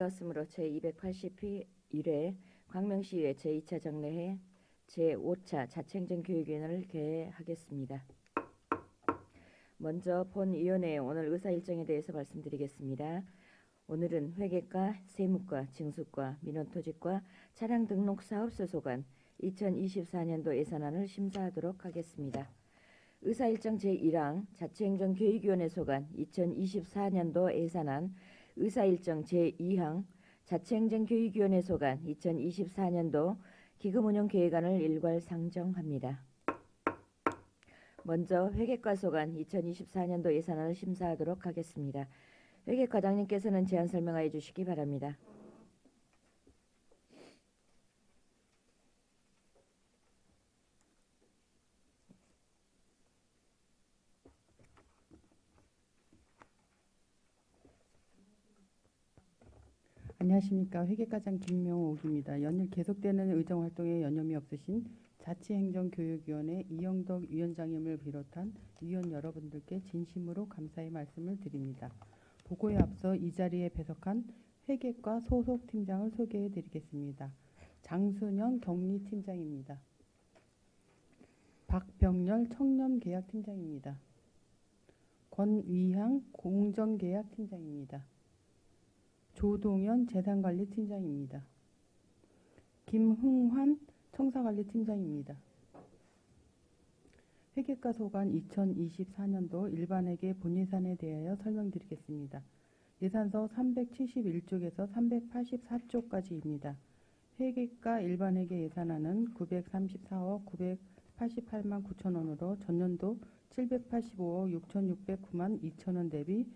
되었으므로 제280회 1회 광명시의회 제2차 정례회 제5차 자치행정교육위원회를 개회하겠습니다. 먼저 본위원회의 오늘 의사 일정에 대해서 말씀드리겠습니다. 오늘은 회계과, 세무과, 징수과, 민원토지과, 차량등록사업소 소관 2024년도 예산안을 심사하도록 하겠습니다. 의사일정 제1항 자치행정교육위원회 소관 2024년도 예산안, 의사일정 제2항 자치행정교육위원회 소관 2024년도 기금운용계획안을 일괄 상정합니다. 먼저 회계과 소관 2024년도 예산안을 심사하도록 하겠습니다. 회계과장님께서는 제안 설명하여 주시기 바랍니다. 안녕하십니까. 회계과장 김명옥입니다. 연일 계속되는 의정활동에 여념이 없으신 자치행정교육위원회 이영덕 위원장님을 비롯한 위원 여러분들께 진심으로 감사의 말씀을 드립니다. 보고에 앞서 이 자리에 배석한 회계과 소속 팀장을 소개해 드리겠습니다. 장순영 격리팀장입니다. 박병렬 청렴계약팀장입니다. 권위향 공정계약팀장입니다. 조동현 재산관리팀장입니다. 김흥환 청사관리팀장입니다. 회계과 소관 2024년도 일반회계 본예산에 대하여 설명드리겠습니다. 예산서 371쪽에서 384쪽까지입니다. 회계과 일반회계 예산안은 934억 988만 9천원으로 전년도 785억 6,609만 2천원 대비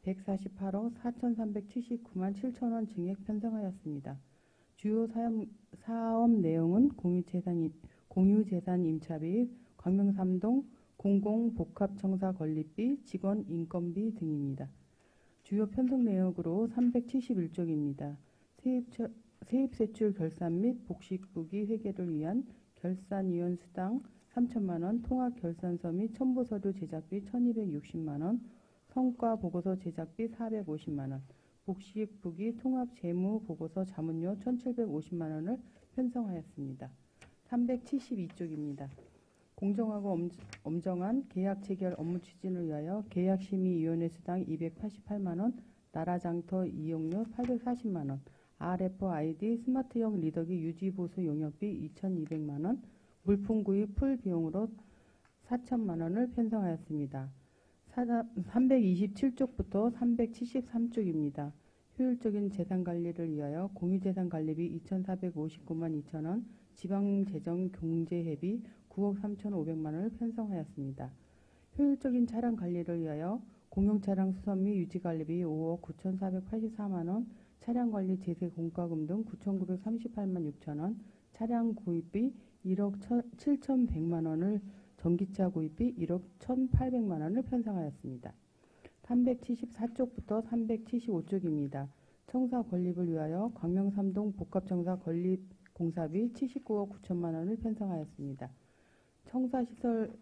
148억 4,379만 7천원 증액 편성하였습니다. 주요 사업 내용은 공유재산 임차비, 광명삼동 공공복합청사 건립비, 직원 인건비 등입니다. 주요 편성 내역으로 371쪽입니다. 세입세출 결산 및 복식부기 회계를 위한 결산위원 수당 3천만원, 통합결산서 및 첨부서류 제작비 1,260만원, 성과보고서 제작비 450만원, 복식부기 통합재무보고서 자문료 1,750만원을 편성하였습니다. 372쪽입니다. 공정하고 엄정한 계약체결 업무 추진을 위하여 계약심의위원회 수당 288만원, 나라장터 이용료 840만원, RFID 스마트형 리더기 유지보수 용역비 2,200만원, 물품구입 풀 비용으로 4천만원을 편성하였습니다. 327쪽부터 373쪽입니다. 효율적인 재산관리를 위하여 공유재산관리비 2,459만 2천원, 지방재정경제회비 9억 3,500만원을 편성하였습니다. 효율적인 차량관리를 위하여 공용차량 수선 및 유지관리비 5억 9,484만원, 차량관리 제세 공과금 등 9,938만 6천원, 차량 구입비 1억 7,100만원을 전기차 구입비 1억 1,800만원을 편성하였습니다. 374쪽부터 375쪽입니다. 청사 건립을 위하여 광명삼동 복합청사 건립 공사비 79억 9천만원을 편성하였습니다. 청사시설물의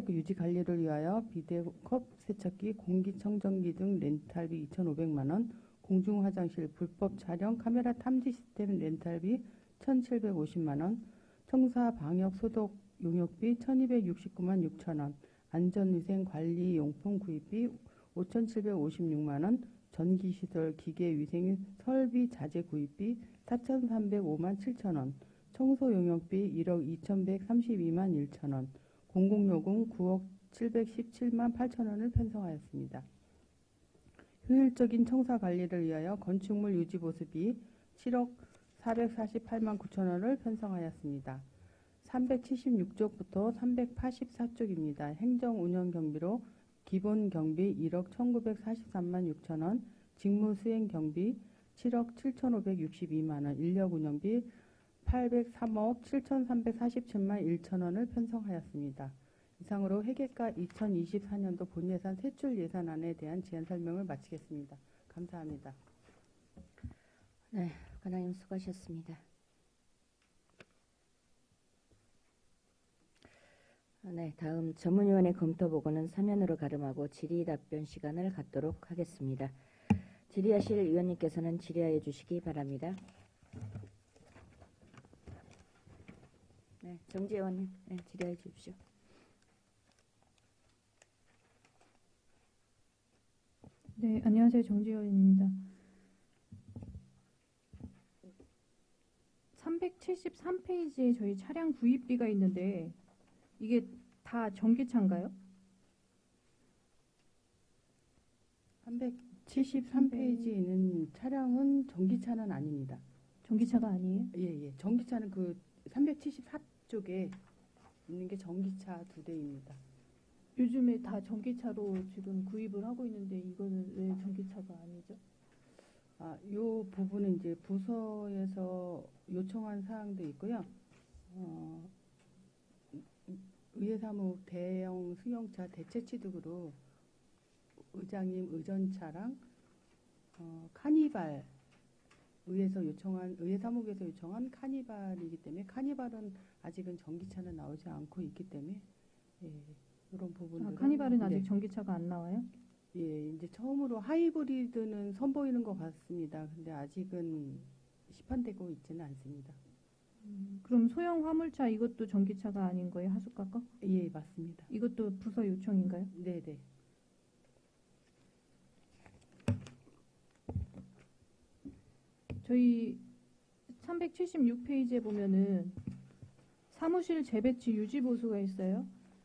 유지 관리를 위하여 비데오컵 세척기, 공기청정기 등 렌탈비 2,500만원, 공중화장실 불법 촬영 카메라 탐지 시스템 렌탈비 1,750만원, 청사 방역 소독 용역비 1,269만 6천원, 안전위생관리용품 구입비 5,756만원, 전기시설 기계위생 설비 자재 구입비 4,305만 7천원, 청소용역비 1억 2,132만 1천원, 공공요금 9억 717만 8천원을 편성하였습니다. 효율적인 청사관리를 위하여 건축물 유지보수비 7억 448만 9천원을 편성하였습니다. 376쪽부터 384쪽입니다. 행정운영경비로 기본경비 1억 1,943만 6천원, 직무수행경비 7억 7,562만원, 인력운영비 803억 7,347만 1천원을 편성하였습니다. 이상으로 회계과 2024년도 본예산 세출 예산안에 대한 제안 설명을 마치겠습니다. 감사합니다. 네, 과장님 수고하셨습니다. 네, 다음 전문위원회 검토보고는 서면으로 가름하고 질의답변 시간을 갖도록 하겠습니다. 질의하실 의원님께서는 질의하여 주시기 바랍니다. 네, 정지 의원님, 네, 질의해 주십시오. 네, 안녕하세요. 정지현입니다. 373페이지에 저희 차량 구입비가 있는데 이게 다 전기차인가요? 373페이지에 있는 차량은 전기차는 아닙니다. 전기차가 아니에요? 예, 예. 전기차는 그 374쪽에 있는 게 전기차 2대입니다. 요즘에 다 전기차로 지금 구입을 하고 있는데 이거는 왜 전기차가 아니죠? 요 부분은 이제 부서에서 요청한 사항도 있고요. 의회사무 대형 승용차 대체 취득으로 의장님 의전차랑 카니발 의회사무국에서 요청한 카니발이기 때문에 카니발은 아직은 전기차는 나오지 않고 있기 때문에 이런 부분들은 카니발은 아직 네. 전기차가 안 나와요? 예, 이제 처음으로 하이브리드는 선보이는 것 같습니다. 근데 아직은 시판되고 있지는 않습니다. 그럼 소형 화물차 이것도 전기차가 아닌 거예요? 하수카 거? 예, 맞습니다. 이것도 부서 요청인가요? 네, 네. 저희 376페이지에 보면은 사무실 재배치 유지 보수가 있어요.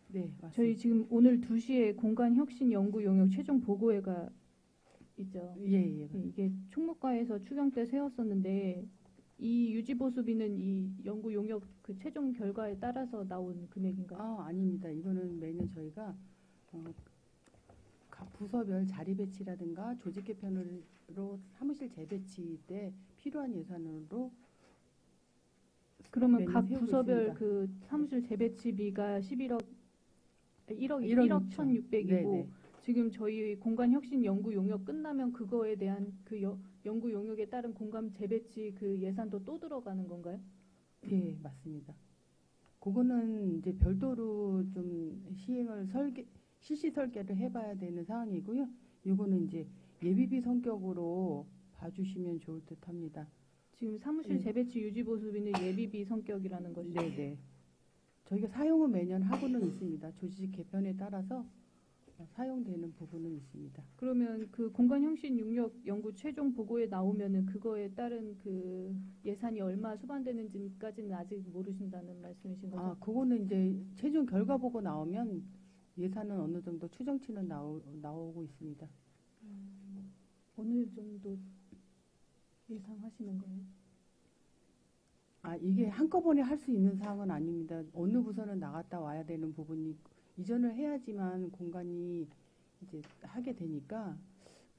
네, 맞습니다. 저희 지금 오늘 2시에 공간 혁신 연구 용역 최종 보고회가 있죠. 예, 예. 네, 이게 총무과에서 추경 때 세웠었는데 이 유지 보수비는 이 연구 용역 그 최종 결과에 따라서 나온 금액인가요? 아닙니다. 이거는 매년 저희가 각 부서별 자리 배치라든가 조직 개편으로 사무실 재배치 때 필요한 예산으로 그러면 매년 각 세우고 부서별 있습니다. 그 사무실 재배치비가 1억 1억 1,600이고 네네. 지금 저희 공간 혁신 연구 용역 끝나면 그거에 대한 그 연구 용역에 따른 공간 재배치 그 예산도 또 들어가는 건가요? 예, 맞습니다. 그거는 이제 별도로 좀 실시 설계를 해봐야 되는 사항이고요. 이거는 이제 예비비 성격으로 봐주시면 좋을 듯합니다. 지금 사무실 네. 재배치 유지 보수비는 예비비 성격이라는 것이죠. 네네. 저희가 사용은 매년 하고는 있습니다. 조직 개편에 따라서 사용되는 부분은 있습니다. 그러면 그 공간 혁신 용역 연구 최종 보고에 나오면은 그거에 따른 그 예산이 얼마 수반되는지까지는 아직 모르신다는 말씀이신 거죠? 그거는 이제 최종 결과 보고 나오면 예산은 어느 정도 추정치는 나오고 있습니다. 어느 정도 예상하시는 거예요? 이게 한꺼번에 할 수 있는 사항은 아닙니다. 어느 부서는 나갔다 와야 되는 부분이 이전을 해야지만 공간이 이제 하게 되니까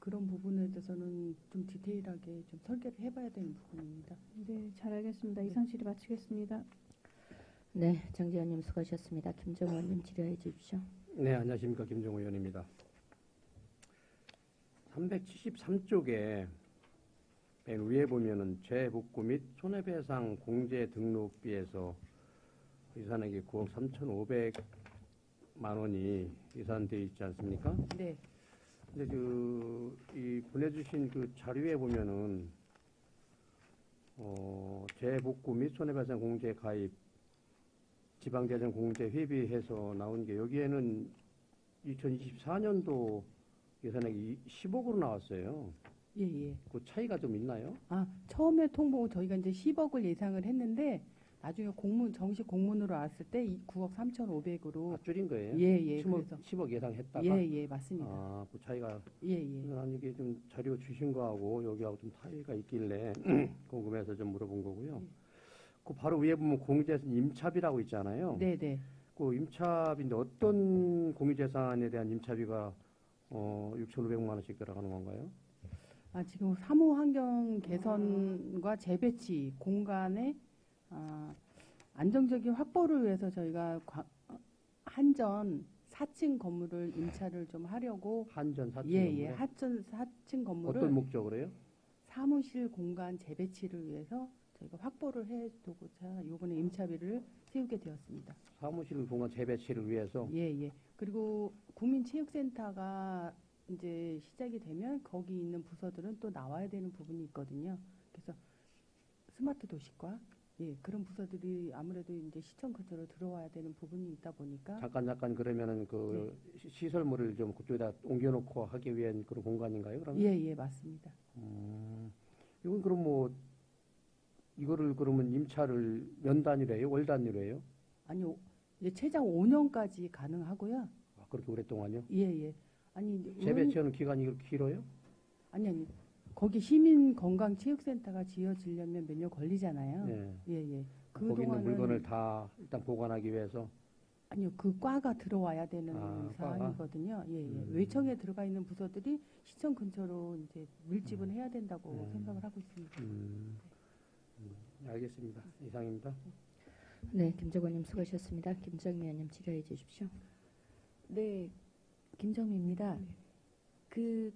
그런 부분에 대해서는 좀 디테일하게 좀 설계를 해봐야 되는 부분입니다. 네, 잘 알겠습니다. 이상 질의 마치겠습니다. 네, 정지 의원님 수고하셨습니다. 김정우 의원님 질의해 주십시오. 네, 안녕하십니까. 김정우 의원입니다. 373쪽에 맨 위에 보면은 재복구 및 손해배상 공제 등록비에서 예산액이 9억 3,500만 원이 예산되어 있지 않습니까? 네. 근데 이 보내주신 그 자료에 보면은 재복구 및 손해배상 공제 가입 지방재정 공제 회비해서 나온 게 여기에는 2024년도 예산액이 10억으로 나왔어요. 예, 예. 그 차이가 좀 있나요? 처음에 통보 저희가 이제 10억을 예상을 했는데 나중에 정식 공문으로 왔을 때 9억 3,500으로 줄인 거예요? 예, 예. 10억 예상했다가? 예, 예, 맞습니다. 그 차이가 예, 예. 난 이게 좀 자료 주신 거하고 여기하고 좀 차이가 있길래 궁금해서 좀 물어본 거고요. 예. 그 바로 위에 보면 공유재산 임차비라고 있잖아요. 네, 네. 그 임차비인데 어떤 공유재산에 대한 임차비가 6,500만 원씩 들어가는 건가요? 지금 사무 환경 개선과 재배치 공간의 안정적인 확보를 위해서 저희가 한전 4층 건물을 임차를 좀 하려고 한전 4층 예, 건물에? 예. 한전 4층 건물을 어떤 목적으로요? 사무실 공간 재배치를 위해서 저희가 확보를 해두고자 이번에 임차비를 세우게 되었습니다. 사무실 공간 재배치를 위해서? 예, 예. 그리고 국민체육센터가 이제 시작이 되면 거기 있는 부서들은 또 나와야 되는 부분이 있거든요. 그래서 스마트 도시과 그런 부서들이 아무래도 이제 시청 근처로 들어와야 되는 부분이 있다 보니까 잠깐 그러면은 그 시설물을 좀 그쪽에다 옮겨놓고 하기 위한 그런 공간인가요? 그러면? 예, 맞습니다. 이건 그럼 뭐 이거를 그러면 임차를 연 단위로 해요? 월 단위로 해요? 아니 이제 최장 5년까지 가능하고요. 아, 그렇게 오랫동안요? 예. 아니 이제 재배치하는 기간이 그렇게 길어요? 아니 거기 시민 건강 체육센터가 지어지려면 몇 년 걸리잖아요. 예. 그 거기 있는 동안은 물건을 다 일단 보관하기 위해서. 아니요, 그 과가 들어와야 되는 과가? 사안이거든요. 외청에 들어가 있는 부서들이 시청 근처로 이제 밀집은 해야 된다고 생각을 하고 있습니다. 알겠습니다. 이상입니다. 네, 김정원님 수고하셨습니다. 김정미 의원님 질의해 주십시오. 네, 김정미입니다.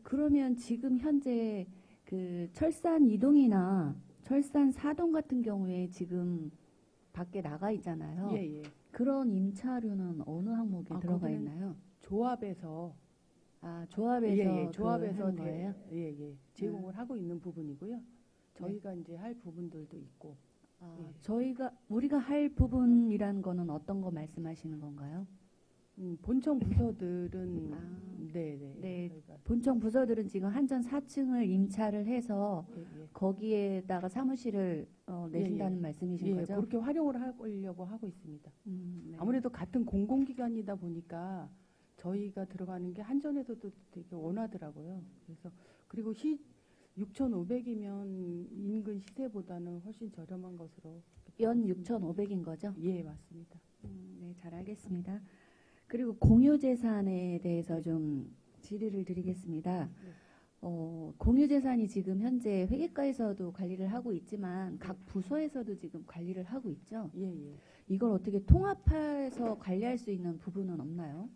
그러면 지금 현재 그 철산 2동이나 철산 4동 같은 경우에 지금 밖에 나가 있잖아요. 예. 그런 임차료는 어느 항목에 들어가 거기는 있나요? 조합에서 조합에서 조합에서 하는 거예요? 제공을 하고 있는 부분이고요. 저희가 이제 할 부분들도 있고. 우리가 할 부분이란 거는 어떤 거 말씀하시는 건가요? 본청 부서들은 네. 저희가 본청 부서들은 지금 한전 4층을 임차를 해서 거기에다가 사무실을 내신다는 말씀이신 거죠? 그렇게 활용을 하려고 하고 있습니다. 네. 아무래도 같은 공공기관이다 보니까 저희가 들어가는 게 한전에서도 되게 원하더라고요. 그래서 그리고 6,500이면 인근 시세보다는 훨씬 저렴한 것으로. 연 6,500인 거죠? 예, 맞습니다. 네, 잘 알겠습니다. 그리고 공유재산에 대해서 좀 질의를 드리겠습니다. 공유재산이 지금 현재 회계과에서도 관리를 하고 있지만 각 부서에서도 지금 관리를 하고 있죠? 예. 이걸 어떻게 통합해서 관리할 수 있는 부분은 없나요?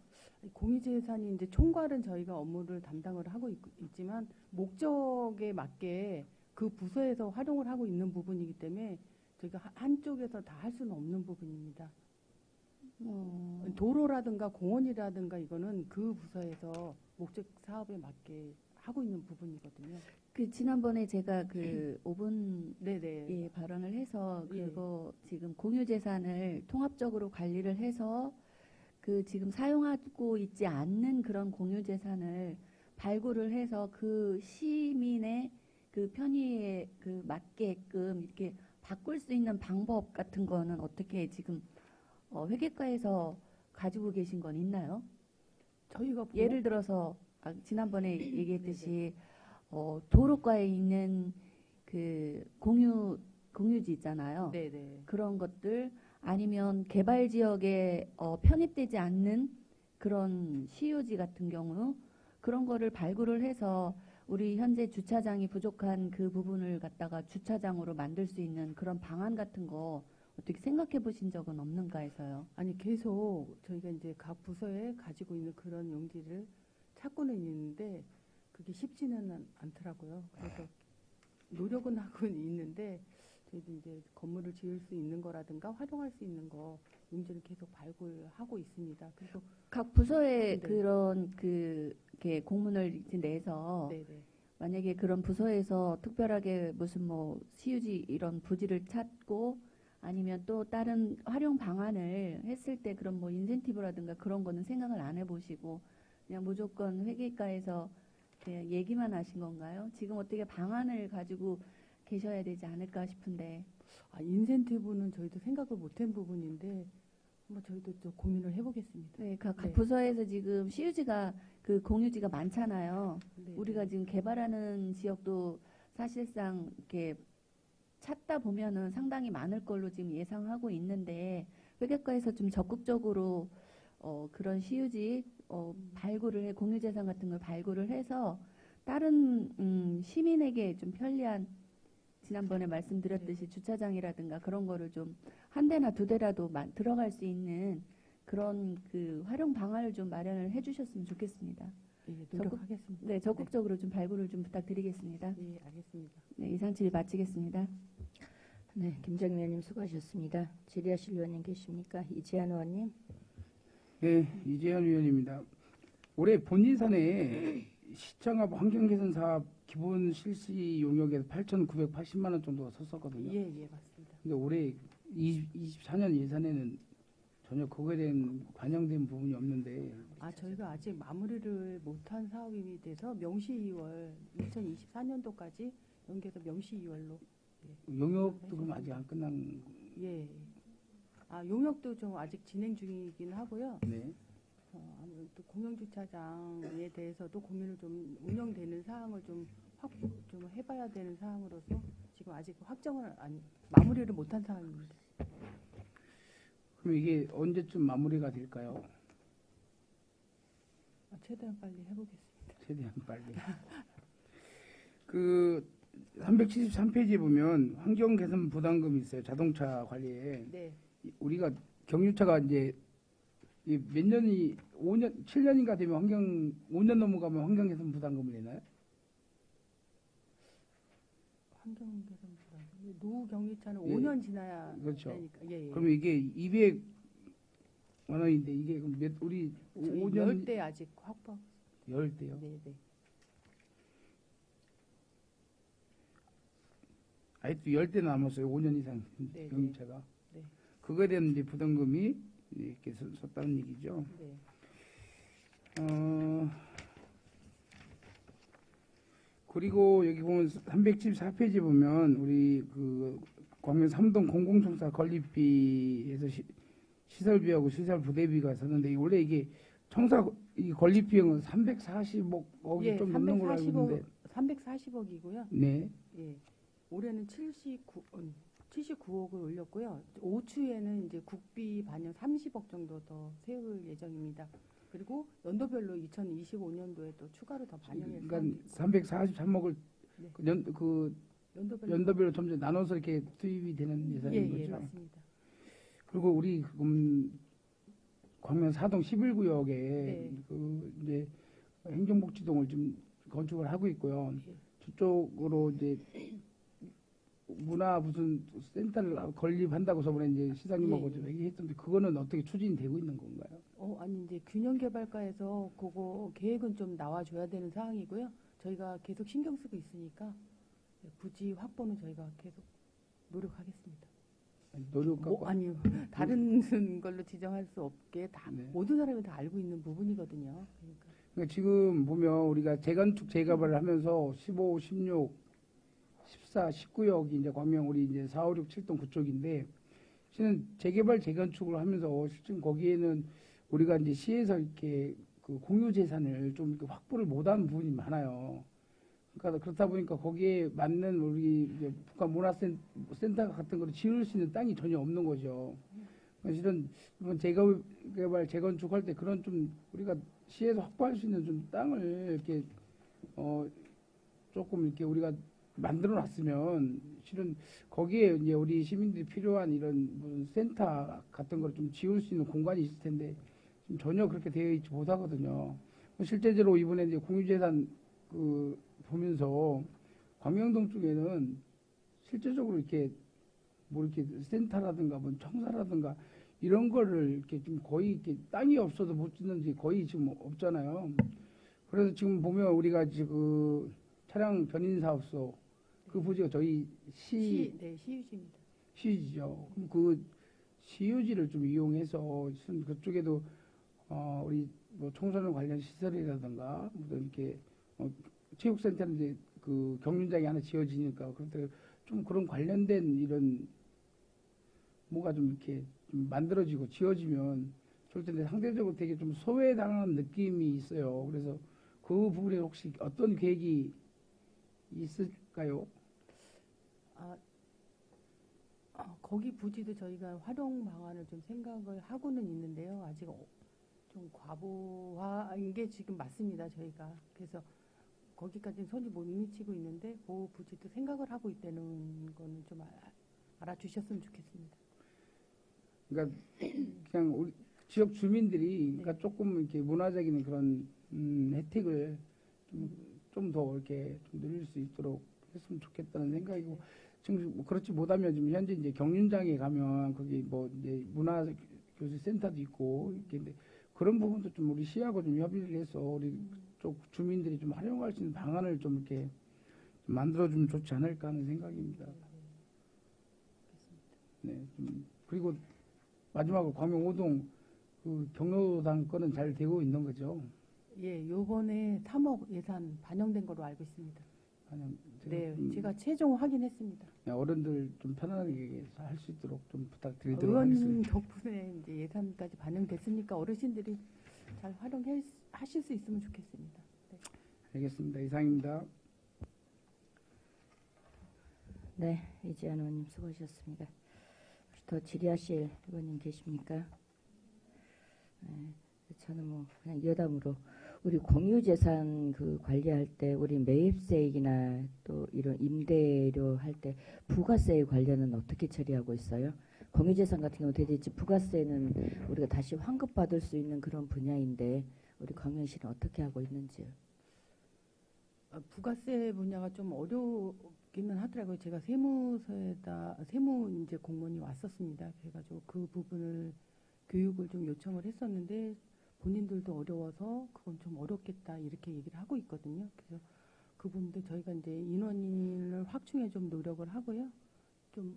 공유재산이 이제 총괄은 저희가 업무를 담당을 하고 있지만 목적에 맞게 그 부서에서 활용을 하고 있는 부분이기 때문에 저희가 한쪽에서 다 할 수는 없는 부분입니다. 도로라든가 공원이라든가 이거는 그 부서에서 목적 사업에 맞게 하고 있는 부분이거든요. 지난번에 제가 5분 네네. 발언을 해서 그거 지금 공유재산을 통합적으로 관리를 해서 지금 사용하고 있지 않는 그런 공유재산을 발굴을 해서 그 시민의 그 편의에 맞게끔 이렇게 바꿀 수 있는 방법 같은 거는 어떻게 지금 회계과에서 가지고 계신 건 있나요? 저희가 예를 들어서 지난번에 얘기했듯이 도로과에 있는 그 공유지 있잖아요. 네네. 그런 것들 아니면 개발 지역에 편입되지 않는 그런 시유지 같은 경우 그런 거를 발굴을 해서 우리 현재 주차장이 부족한 그 부분을 갖다가 주차장으로 만들 수 있는 그런 방안 같은 거 어떻게 생각해 보신 적은 없는가 해서요. 아니 계속 저희가 이제 각 부서에 가지고 있는 그런 용지를 찾고는 있는데 그게 쉽지는 않더라고요. 그래서 노력은 하고 있는데 저희도 이제 건물을 지을 수 있는 거라든가 활용할 수 있는 거 용지를 계속 발굴하고 있습니다. 그리고 각 부서에 네. 그런 이렇게 공문을 이제 내서 네네. 만약에 그런 부서에서 특별하게 무슨 뭐 시유지 이런 부지를 찾고 아니면 또 다른 활용 방안을 했을 때 그런 뭐 인센티브라든가 그런 거는 생각을 안 해보시고 그냥 무조건 회계과에서 그냥 얘기만 하신 건가요? 지금 어떻게 방안을 가지고 계셔야 되지 않을까 싶은데. 인센티브는 저희도 생각을 못한 부분인데 한번 저희도 좀 고민을 해보겠습니다. 네, 각 네. 부서에서 지금 시유지가 공유지가 많잖아요. 네. 우리가 지금 개발하는 지역도 사실상 이렇게 찾다 보면은 상당히 많을 걸로 지금 예상하고 있는데 회계과에서 좀 적극적으로 그런 시유지 발굴을 해 공유재산 같은 걸 발굴을 해서 다른 시민에게 좀 편리한 지난번에 말씀드렸듯이 주차장이라든가 그런 거를 좀 한 대나 두 대라도 들어갈 수 있는 그런 활용 방안을 좀 마련을 해주셨으면 좋겠습니다. 예, 노력하겠습니다. 네, 적극적으로 좀 발굴을 좀 부탁드리겠습니다. 예, 알겠습니다. 네, 이상 질의 마치겠습니다. 네, 김정미 의원님 수고하셨습니다. 질의하실 의원님 계십니까? 이재한 의원님. 네, 이재현 위원입니다. 올해 본인선에 시청업 환경개선 사업 기본 실시 용역에서 8,980만 원 정도가 섰었거든요. 예, 예, 맞습니다. 근데 올해 24년 예산에는 전혀 그거에 대한 반영된 부분이 없는데 저희가 아직 마무리를 못한 사업이 돼서 명시 2월 2024년도까지 연계해서 명시 2월로 용역도 그럼 아직 안 끝난. 예. 용역도 좀 아직 진행 중이긴 하고요. 네. 아무래도 공영주차장에 대해서도 고민을 좀 운영되는 사항을 좀 해봐야 되는 사항으로서 지금 아직 마무리를 못한 상황입니다. 그럼 이게 언제쯤 마무리가 될까요? 최대한 빨리 해보겠습니다. 최대한 빨리. 그 373페이지에 보면 환경 개선 부담금이 있어요. 자동차 관리에. 네. 우리가 경유차가 이제 몇 년이 5년 7년인가 되면 5년 넘어가면 환경 개선 부담금을 내나요? 환경개선 부담. 노후 경유차는 예. 5년 지나야 그렇죠. 되니까. 예, 예. 그러면 이게 200만 원인데 이게 그럼 우리 저희 5년 10대 아직 확보. 10대요. 네, 네. 아직도 10대 남았어요. 5년 이상 네, 경유차가. 네. 그거에 대한 이제 부담금이 이렇게 섰다는 얘기죠. 네. 그리고 여기 보면 374페이지 보면 우리 그 광명 3동 공공청사 건립비에서 시설비하고 시설 부대비가 섰는데 원래 이게 청사 이 건립 비용은 340억이 예, 좀 넘는 걸로 알고 있는데. 340억이고요. 네. 예. 올해는 79억을 올렸고요. 5추에는 이제 국비 반영 30억 정도 더 세울 예정입니다. 그리고 연도별로 2025년도에 또 추가로 더 반영해서 그러니까 343억을 네. 연도별로 점점 나눠서 이렇게 투입이 되는 예산인 거죠. 예, 맞습니다. 그리고 우리 광명 4동 11구역에 네. 그 이제 행정복지동을 좀 건축을 하고 있고요. 예. 저쪽으로 이제 문화 무슨 센터를 건립한다고 저번에 이제 시장님하고 예, 좀 예. 얘기했던데 그거는 어떻게 추진이 되고 있는 건가요? 아니 이제 균형개발과에서 그거 계획은 좀 나와줘야 되는 사항이고요. 저희가 계속 신경 쓰고 있으니까 부지 확보는 저희가 계속 노력하겠습니다. 노력하고 아니요. 다른 걸로 지정할 수 없게 다 네. 모든 사람이 다 알고 있는 부분이거든요. 그러니까 지금 보면 우리가 재건축 재개발을 하면서 15, 16, 14, 19역이 이제 광명 우리 이제 4, 5, 6, 7동 그쪽인데 실은 재개발 재건축을 하면서 실제 거기에는 우리가 이제 시에서 이렇게 그 공유 재산을 좀 이렇게 확보를 못한 부분이 많아요. 그러니까 그렇다 보니까 거기에 맞는 우리 이제 북한 문화센터 같은 거를 지을 수 있는 땅이 전혀 없는 거죠. 실은 이번 재개발 재건축할 때 그런 좀 우리가 시에서 확보할 수 있는 좀 땅을 이렇게 조금 이렇게 우리가 만들어 놨으면 실은 거기에 이제 우리 시민들이 필요한 이런 무슨 센터 같은 걸 좀 지을 수 있는 공간이 있을 텐데 지금 전혀 그렇게 되어 있지 못하거든요. 실제로 이번에 이제 공유재산 그 보면서 광명동 쪽에는 실제적으로 이렇게 뭐 이렇게 센터라든가 뭐 청사라든가 이런 거를 이렇게 좀 거의 이렇게 땅이 없어도 못 짓는지 거의 지금 없잖아요. 그래서 지금 보면 우리가 지금 차량 견인 사업소 그 부지가 저희 네, 시유지입니다. 시유지죠. 그럼 그 시유지를 좀 이용해서 그쪽에도 우리 뭐 청소년 관련 시설이라든가 무슨 이렇게 체육센터는 이제 그 경륜장이 하나 지어지니까 그런데 좀 그런 관련된 이런 뭐가 좀 이렇게 좀 만들어지고 지어지면 좋을 텐데 상대적으로 되게 좀 소외당하는 느낌이 있어요. 그래서 그 부분에 혹시 어떤 계획이 있을까요? 거기 부지도 저희가 활용 방안을 좀 생각을 하고는 있는데요. 아직 좀 과부하인 게 지금 맞습니다. 저희가 그래서 거기까지는 손이 못 미치고 있는데 그 부지도 생각을 하고 있다는 거는 좀 알아주셨으면 좋겠습니다. 그러니까 그냥 우리 지역 주민들이 그러니까 조금 이렇게 문화적인 그런 혜택을 좀 더 이렇게 좀 누릴 수 있도록 했으면 좋겠다는 생각이고 지금 뭐 그렇지 못하면 지금 현재 이제 경륜장에 가면 거기 뭐 이제 문화교수센터도 있고 이렇게 그런 부분도 좀 우리 시하고 좀 협의를 해서 우리 쪽 주민들이 좀 활용할 수 있는 방안을 좀 이렇게 좀 만들어주면 좋지 않을까 하는 생각입니다. 네, 그리고 마지막으로 광명 5동 그 경로당 건은 잘 되고 있는 거죠? 예, 요번에 3억 예산 반영된 걸로 알고 있습니다. 아니면 네, 제가 최종 확인했습니다. 어른들 좀 편안하게 할 수 있도록 좀 부탁드리도록 의원님 하겠습니다. 덕분에 이제 예산까지 반영됐으니까 어르신들이 잘 활용하실 수 있으면 좋겠습니다. 네. 알겠습니다. 이상입니다. 네, 이지연 의원님 수고하셨습니다. 더 질의하실 의원님 계십니까? 네, 저는 뭐 그냥 여담으로 우리 공유재산 그 관리할 때 우리 매입세액이나 또 이런 임대료 할 때 부가세 관련은 어떻게 처리하고 있어요? 공유재산 같은 경우 대대지 부가세는 우리가 다시 환급받을 수 있는 그런 분야인데 우리 광명시는 어떻게 하고 있는지요? 부가세 분야가 좀 어렵기는 하더라고요. 제가 세무 이제 공무원이 왔었습니다. 그래가지고 그 부분을 교육을 좀 요청을 했었는데 본인들도 어려워서 그건 좀 어렵겠다 이렇게 얘기를 하고 있거든요. 그래서 그 부분도 저희가 이제 인원을 확충해 좀 노력을 하고요. 좀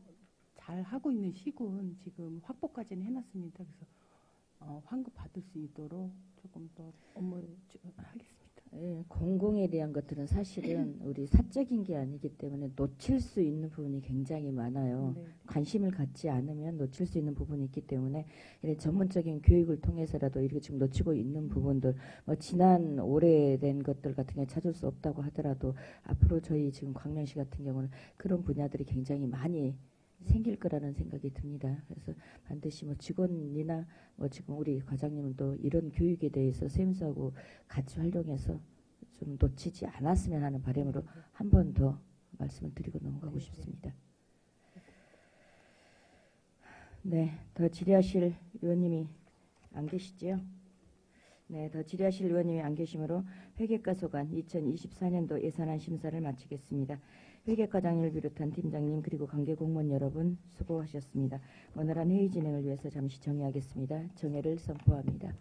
잘 하고 있는 시군 지금 확보까지는 해놨습니다. 그래서 환급 받을 수 있도록 조금 더 업무를 하겠습니다. 예, 공공에 대한 것들은 사실은 우리 사적인 게 아니기 때문에 놓칠 수 있는 부분이 굉장히 많아요. 네. 관심을 갖지 않으면 놓칠 수 있는 부분이 있기 때문에 이런 전문적인 교육을 통해서라도 이렇게 지금 놓치고 있는 부분들, 뭐 지난 오래된 것들 같은 경우 찾을 수 없다고 하더라도 앞으로 저희 지금 광명시 같은 경우는 그런 분야들이 굉장히 많이 생길 거라는 생각이 듭니다. 그래서 반드시 뭐 직원이나 뭐 지금 우리 과장님은 또 이런 교육에 대해서 세무서하고 같이 활용해서 좀 놓치지 않았으면 하는 바람으로 한 번 더 말씀을 드리고 넘어가고 싶습니다. 네, 더 질의하실 의원님이 안 계시지요? 네, 더 질의하실 의원님이 안 계시므로 회계과 소관 2024년도 예산안 심사를 마치겠습니다. 회계과장님을 비롯한 팀장님 그리고 관계 공무원 여러분 수고하셨습니다. 원활한 회의 진행을 위해서 잠시 정회하겠습니다. 정회를 선포합니다.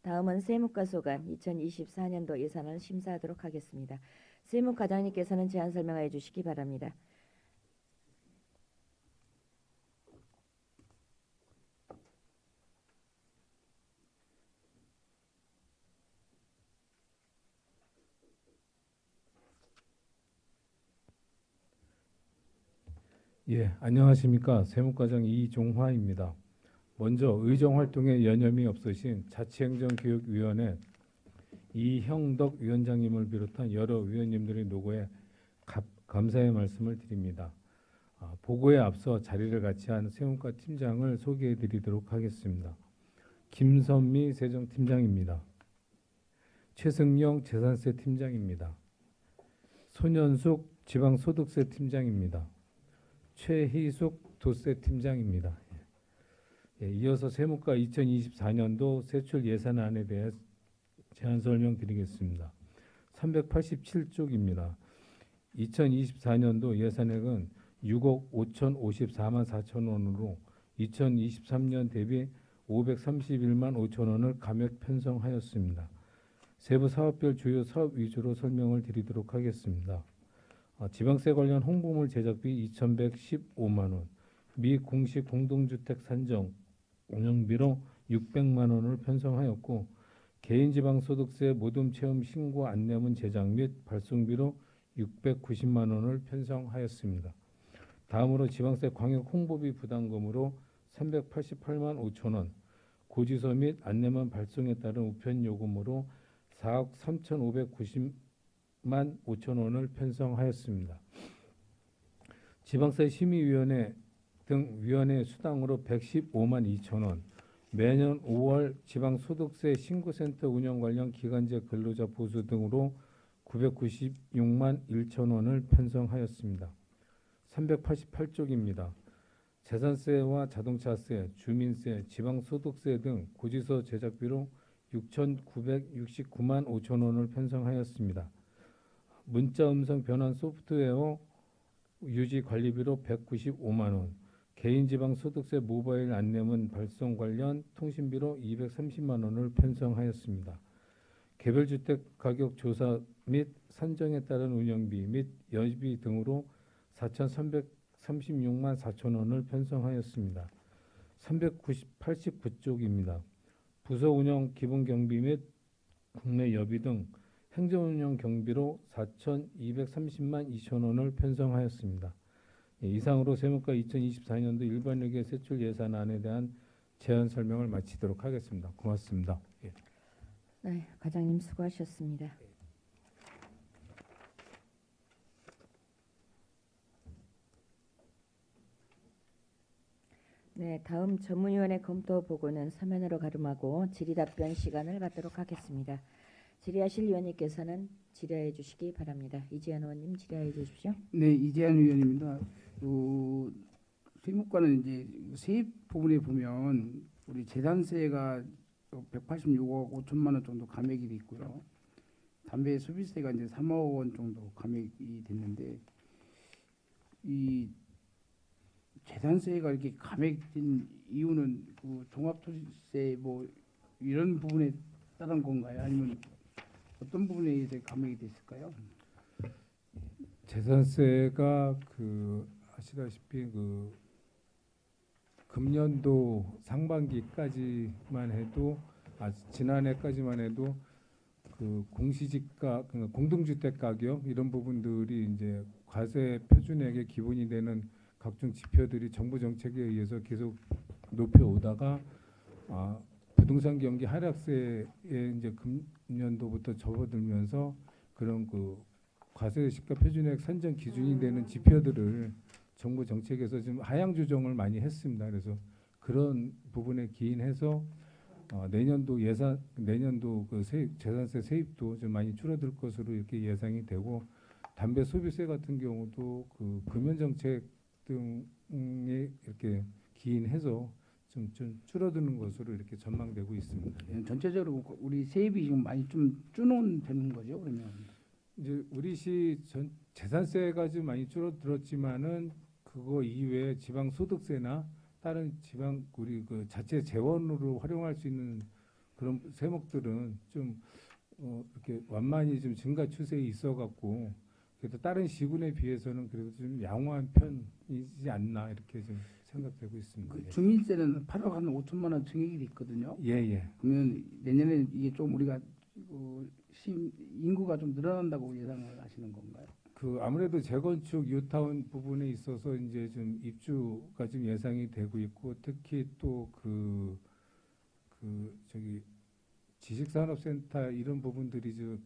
다음은 세무과소관 2024년도 예산을 심사하도록 하겠습니다. 세무과장님께서는 제안 설명해 주시기 바랍니다. 예, 안녕하십니까. 세무과장 이종화입니다. 먼저 의정활동에 여념이 없으신 자치행정교육위원회 이형덕 위원장님을 비롯한 여러 위원님들의 노고에 감사의 말씀을 드립니다. 보고에 앞서 자리를 같이 한 세무과 팀장을 소개해 드리도록 하겠습니다. 김선미 세정팀장입니다. 최승영 재산세 팀장입니다. 손현숙 지방소득세 팀장입니다. 최희숙 도세 팀장입니다. 예, 이어서 세무과 2024년도 세출 예산안에 대해 제안 설명드리겠습니다. 387쪽입니다. 2024년도 예산액은 6억 5,054만 4천 원으로 2023년 대비 531만 5천 원을 감액 편성하였습니다. 세부 사업별 주요 사업 위주로 설명을 드리도록 하겠습니다. 지방세 관련 홍보물 제작비 2,115만 원, 미 공식 공동주택 산정 운영비로 600만 원을 편성하였고 개인지방소득세 모둠체험 신고 안내문 제작 및 발송비로 690만 원을 편성하였습니다. 다음으로 지방세 광역 홍보비 부담금으로 388만 5천 원, 고지서 및 안내문 발송에 따른 우편 요금으로 4억 3,590만 5천 원을 편성하였습니다. 지방세 심의위원회 등 위원회 수당으로 115만 2천 원, 매년 5월 지방소득세 신고센터 운영 관련 기간제 근로자 보수 등으로 996만 1천 원을 편성하였습니다. 388쪽입니다. 재산세와 자동차세, 주민세, 지방소득세 등 고지서 제작비로 6,969만 5천 원을 편성하였습니다. 문자음성 변환 소프트웨어 유지 관리비로 195만 원, 개인지방소득세 모바일 안내문 발송 관련 통신비로 230만 원을 편성하였습니다. 개별주택 가격 조사 및 산정에 따른 운영비 및 연비 등으로 4,336만 4천 원을 편성하였습니다. 389쪽입니다. 부서 운영 기본 경비 및 국내 여비 등 행정운영 경비로 4,230만 2천 원을 편성하였습니다. 이상으로 세무과 2024년도 일반회계 세출 예산안에 대한 제안 설명을 마치도록 하겠습니다. 고맙습니다. 예. 네, 과장님 수고하셨습니다. 네, 다음 전문위원회 검토 보고는 서면으로 가름하고 질의답변 시간을 갖도록 하겠습니다. 질의하실 위원님께서는 질의해 주시기 바랍니다. 이재현 의원님 질의해 주십시오. 네, 이재한 의원입니다. 세무과는 이제 세입 부분에 보면 우리 재산세가 186억 5천만 원 정도 감액이 돼 있고요. 담배 소비세가 이제 3억 원 정도 감액이 됐는데 이 재산세가 이렇게 감액된 이유는 그 종합소득세 뭐 이런 부분에 따른 건가요? 아니면 어떤 부분에 의해서 감액이 됐을까요? 재산세가 아시다시피 금년도 상반기까지만 해도 지난해까지만 해도 공시지가 공동주택 가격 이런 부분들이 이제 과세 표준액의 기본이 되는 각종 지표들이 정부 정책에 의해서 계속 높여오다가 부동산 경기 하락세에 이제 금년도부터 접어들면서 그런 과세 시가 표준액 산정 기준이 되는 지표들을 정부 정책에서 좀 하향 조정을 많이 했습니다. 그래서 그런 부분에 기인해서 내년도 재산세 세입도 좀 많이 줄어들 것으로 이렇게 예상이 되고 담배 소비세 같은 경우도 금연 정책 등에 이렇게 기인해서 좀 줄어드는 것으로 이렇게 전망되고 있습니다. 전체적으로 우리 세입이 지금 많이 좀 줄어든 되는 거죠, 그러면? 이제 우리 시 재산세가 좀 많이 줄어들었지만은 그거 이외에 지방 소득세나 다른 지방 우리 자체 재원으로 활용할 수 있는 그런 세목들은 좀 이렇게 완만히 좀 증가 추세에 있어갖고 그래도 다른 시군에 비해서는 그래도 좀 양호한 편이지 않나 이렇게 좀 생각되고 있습니다. 그 주민세는 8억 한 5천만 원 증액이 있거든요. 예. 그러면 내년에 이게 좀 우리가 인구가 좀 늘어난다고 예상을 하시는 건가요? 아무래도 재건축 뉴타운 부분에 있어서 이제 좀 입주가 좀 예상이 되고 있고 특히 또 저기 지식산업센터 이런 부분들이 좀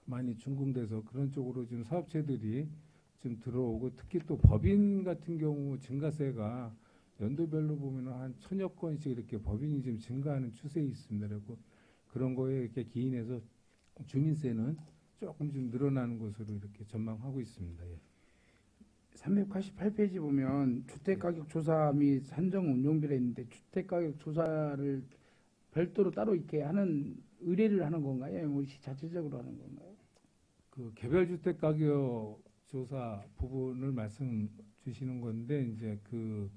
많이 준공돼서 그런 쪽으로 좀 사업체들이 좀 들어오고 특히 또 법인 같은 경우 증가세가 연도별로 보면은 한 1,000여 건씩 이렇게 법인이 좀 증가하는 추세에 있습니다. 그리고 그런 거에 이렇게 기인해서 주민세는 조금 좀 늘어나는 것으로 이렇게 전망하고 있습니다. 예. 388페이지 보면 주택가격 조사 및 산정 운용비라 있는데 주택가격 조사를 별도로 따로 이렇게 하는 의뢰를 하는 건가요? 아니면 우리 시 자체적으로 하는 건가요? 그 개별 주택 가격 조사 부분을 말씀 주시는 건데 이제 그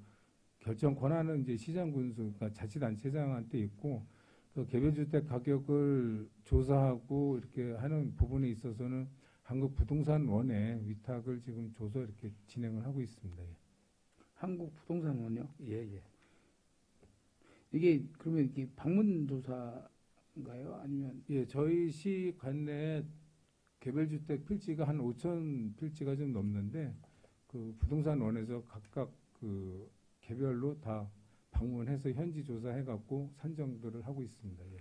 결정 권한은 이제 시장 군수 그러니까 자치단체장한테 있고 그 개별 주택 가격을 조사하고 이렇게 하는 부분에 있어서는 한국부동산원에 위탁을 지금 줘서 이렇게 진행을 하고 있습니다. 예. 한국부동산원요? 예. 이게 그러면 이게 방문 조사인가요? 아니면 예, 저희 시 관내에 개별주택 필지가 한 5천 필지가 좀 넘는데 그 부동산원에서 각각 그 개별로 다 방문해서 현지 조사해갖고 산정들을 하고 있습니다. 예.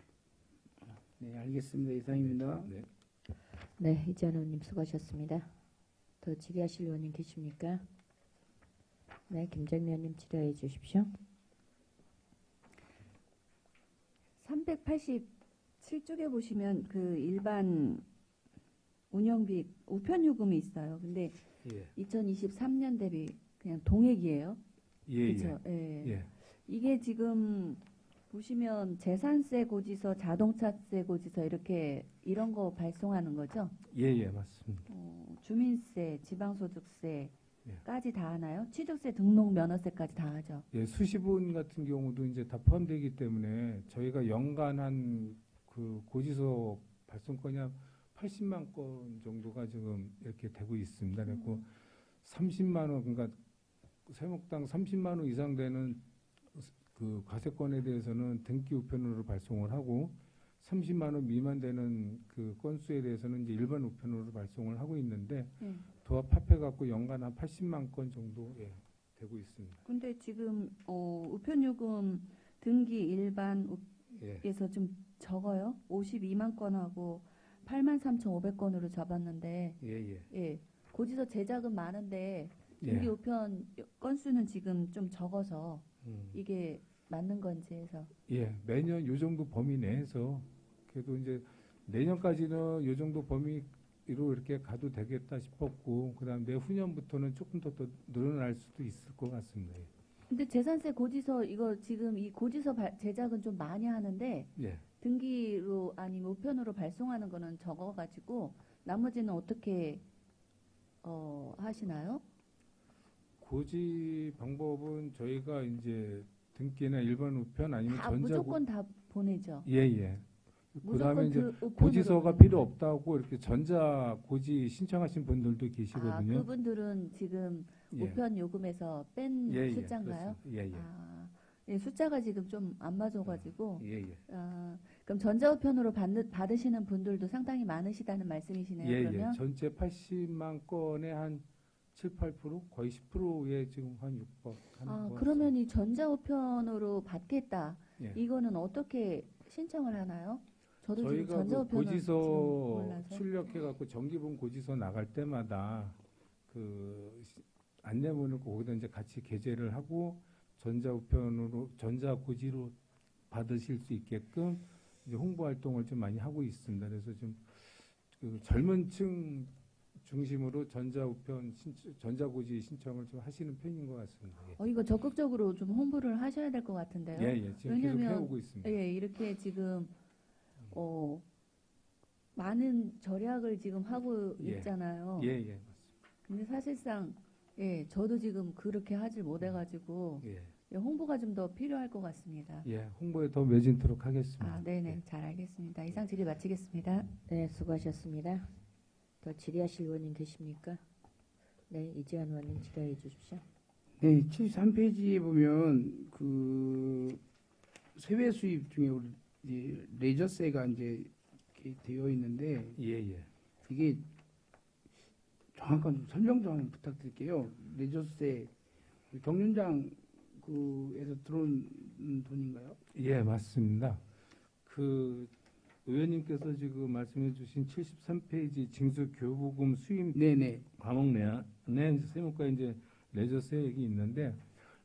네, 알겠습니다. 이상입니다. 네. 네, 이재현 의원님 수고하셨습니다. 더 질의하실 의원님 계십니까? 네, 김정미 의원님 질의해 주십시오. 387쪽에 보시면 그 일반 운영비 우편 요금이 있어요. 근데 예. 2023년 대비 그냥 동액이에요. 예. 그렇죠. 예. 예. 이게 지금 보시면 재산세 고지서, 자동차세 고지서 이렇게 이런 거 발송하는 거죠? 예, 맞습니다. 주민세, 지방소득세까지 예. 다 하나요? 취득세, 등록 면허세까지 다 하죠. 예, 수시분 같은 경우도 이제 다 포함되기 때문에 저희가 연간 한 그 고지서 발송건이 한 80만 건 정도가 지금 이렇게 되고 있습니다. 그리고 30만 원, 그러니까 세목당 30만 원 이상 되는 그 과세건에 대해서는 등기 우편으로 발송을 하고 30만 원 미만 되는 그 건수에 대해서는 이제 일반 우편으로 발송을 하고 있는데 도합합해 갖고 연간 한 80만 건 정도 되고 있습니다. 근데 지금 우편 요금 등기 일반에서 좀 적어요. 52만 건하고 83,500건으로 잡았는데 예. 고지서 제작은 많은데 등기 우편 건수는 지금 좀 적어서 이게 맞는 건지 해서. 예, 매년 요 정도 범위 내에서 그래도 이제 내년까지는 요 정도 범위로 이렇게 가도 되겠다 싶었고 그다음 내후년부터는 조금 더 늘어날 수도 있을 것 같습니다. 예. 근데 재산세 고지서 이거 지금 이 고지서 제작은 좀 많이 하는데 등기로 아니면 우편으로 발송하는 거는 적어가지고 나머지는 어떻게 하시나요? 고지 방법은 저희가 이제 등기나 일반 우편 아니면 다 무조건 다 보내죠. 예. 그다음에 이제 보내는 고지서가 필요 없다고 이렇게 전자 고지 신청하신 분들도 계시거든요. 그분들은 지금 우편 요금에서 뺀 숫자인가요? 예, 숫자가 지금 좀 안 맞아가지고. 그럼 전자 우편으로 받으시는 분들도 상당히 많으시다는 말씀이시네요. 그러면 전체 80만 건에 한 7, 8% 거의 10%에 지금 한 6번 하는 거. 그러면 이 전자 우편으로 받겠다. 이거는 어떻게 신청을 하나요? 저도 지금 저희가 전자 그 우편은 고지서 출력해갖고 정기분 고지서 나갈 때마다 그 안내문을 거기다 이제 같이 게재를 하고 전자 우편으로 전자 고지로 받으실 수 있게끔 이제 홍보 활동을 좀 많이 하고 있습니다. 그래서 좀 그 젊은층 중심으로 전자고지 신청을 좀 하시는 편인 것 같습니다. 이거 적극적으로 좀 홍보를 하셔야 될 것 같은데요. 지금 왜냐면, 계속 해오고 있습니다. 이렇게 지금 많은 절약을 지금 하고 있잖아요. 맞습니다. 근데 사실상 저도 지금 그렇게 하질 못해가지고 홍보가 좀 더 필요할 것 같습니다. 예, 홍보에 더 매진토록 하겠습니다. 아, 네네. 잘 알겠습니다. 이상 질의 마치겠습니다. 네, 수고하셨습니다. 더 질의하실 의원님 계십니까? 네, 이재한 의원님 질의해 주십시오. 네, 73페이지에 보면 그 세외 수입 중에 우리 이제 레저세가 이제 이렇게 되어 있는데 예, 예. 이게 정확한 좀 설명 좀 부탁드릴게요. 레저세 정윤장 그에서 들어온 돈인가요? 예, 맞습니다. 그 의원님께서 지금 말씀해 주신 73페이지 징수교부금 수입 네네. 과목 내에 이제 세무과 이제 레저세액이 있는데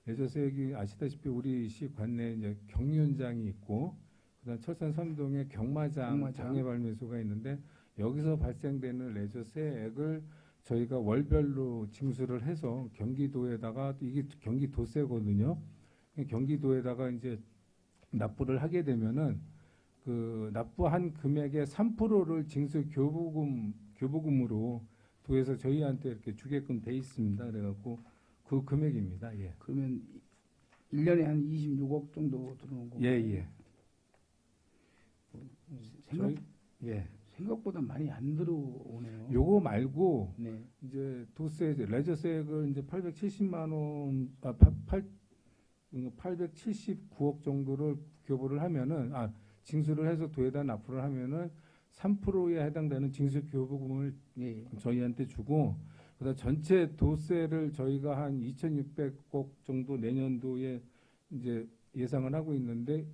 레저세액이 아시다시피 우리 시 관내에 이제 경륜장이 있고 그다음 철산 삼동에 경마장 장애발매소가 있는데 여기서 발생되는 레저세액을 저희가 월별로 징수를 해서 경기도에다가 이게 경기도세거든요. 경기도에다가 이제 납부를 하게 되면은 그 납부한 금액의 3%를 징수 교부금으로 도에서 저희한테 이렇게 주게끔 돼 있습니다. 그래갖고 그 금액입니다. 예. 그러면 1년에 한 26억 정도 들어오는 거고. 예, 예. 생각, 저희, 예. 생각보다 많이 안 들어오네요. 요거 말고 네. 이제 도세 레저세액을 이제 870만 원, 879억 정도를 교부를 하면은 징수를 해서 도에다 납부를 하면은 3%에 해당되는 징수 교부금을 예. 저희한테 주고 그다음 전체 도세를 저희가 한 2,600억 정도 내년도에 이제 예상을 하고 있는데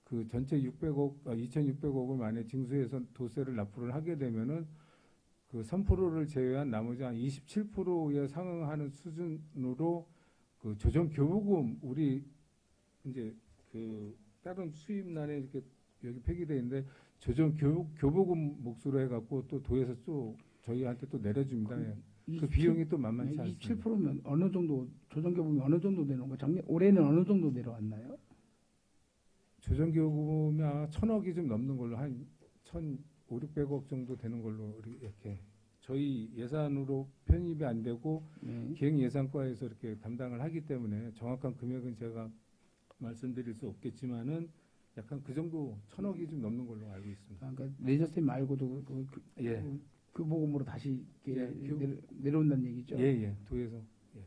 그 전체 2,600억을 만에 징수해서 도세를 납부를 하게 되면은 그 3%를 제외한 나머지 한 27%에 상응하는 수준으로 그 조정 교부금 우리 이제 그 다른 수입란에 이렇게 여기 표기되어 있는데 조정 교부금 몫으로 해갖고 또 도에서 또 저희한테 또 내려줍니다. 그 비용이 또 만만치 않습니다. 27%면 어느 정도 조정교부금이 어느 정도 되는 거? 작년 올해는 어느 정도 내려왔나요? 조정교부금이 1,000억이 좀 넘는 걸로 한 1,500~600억 정도 되는 걸로 이렇게 저희 예산으로 편입이 안 되고 기획예산과에서 이렇게 담당을 하기 때문에 정확한 금액은 제가 말씀드릴 수 없겠지만은 약간 그 정도 1,000억이 좀 넘는 걸로 알고 있습니다. 그러니까 레저세 말고도 예. 교부금으로 다시 이렇게 예, 내려온다는 얘기죠. 예, 예. 도에서. 예.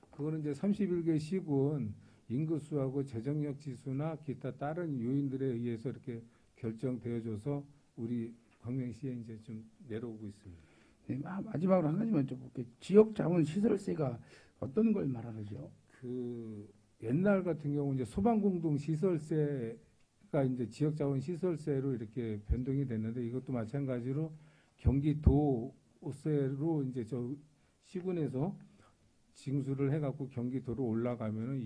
그거는 이제 31개 시군 인구수하고 재정력 지수나 기타 다른 요인들에 의해서 이렇게 결정되어져서 우리 광명시에 이제 좀 내려오고 있습니다. 네, 마지막으로 한 가지만 여쭤볼게요. 지역자원시설세가 어떤 걸 말하는지요? 그 옛날 같은 경우 이제 소방공동 시설세가 이제 지역자원시설세로 이렇게 변동이 됐는데 이것도 마찬가지로 경기도세로 이제 저 시군에서 징수를 해갖고 경기도로 올라가면은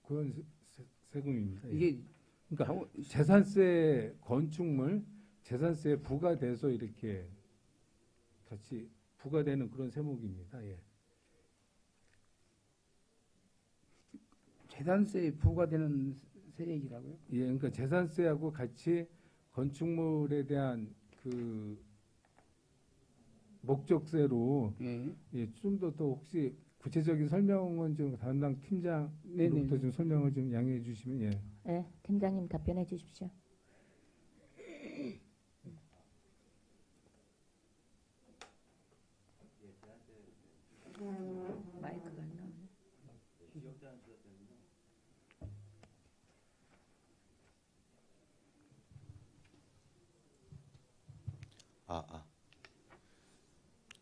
그런 세금입니다. 이게 그러니까 재산세 건축물 재산세에 부과돼서 이렇게 같이 부과되는 그런 세목입니다. 예. 재산세에 부과되는 세액이라고요? 예, 그러니까 재산세하고 같이 건축물에 대한 그 목적세로 예, 좀 더 혹시 구체적인 설명은 좀 담당 팀장으로부터 좀 설명을 좀 양해해 주시면 예. 네, 팀장님 답변해 주십시오. 마이크가 안 나오네.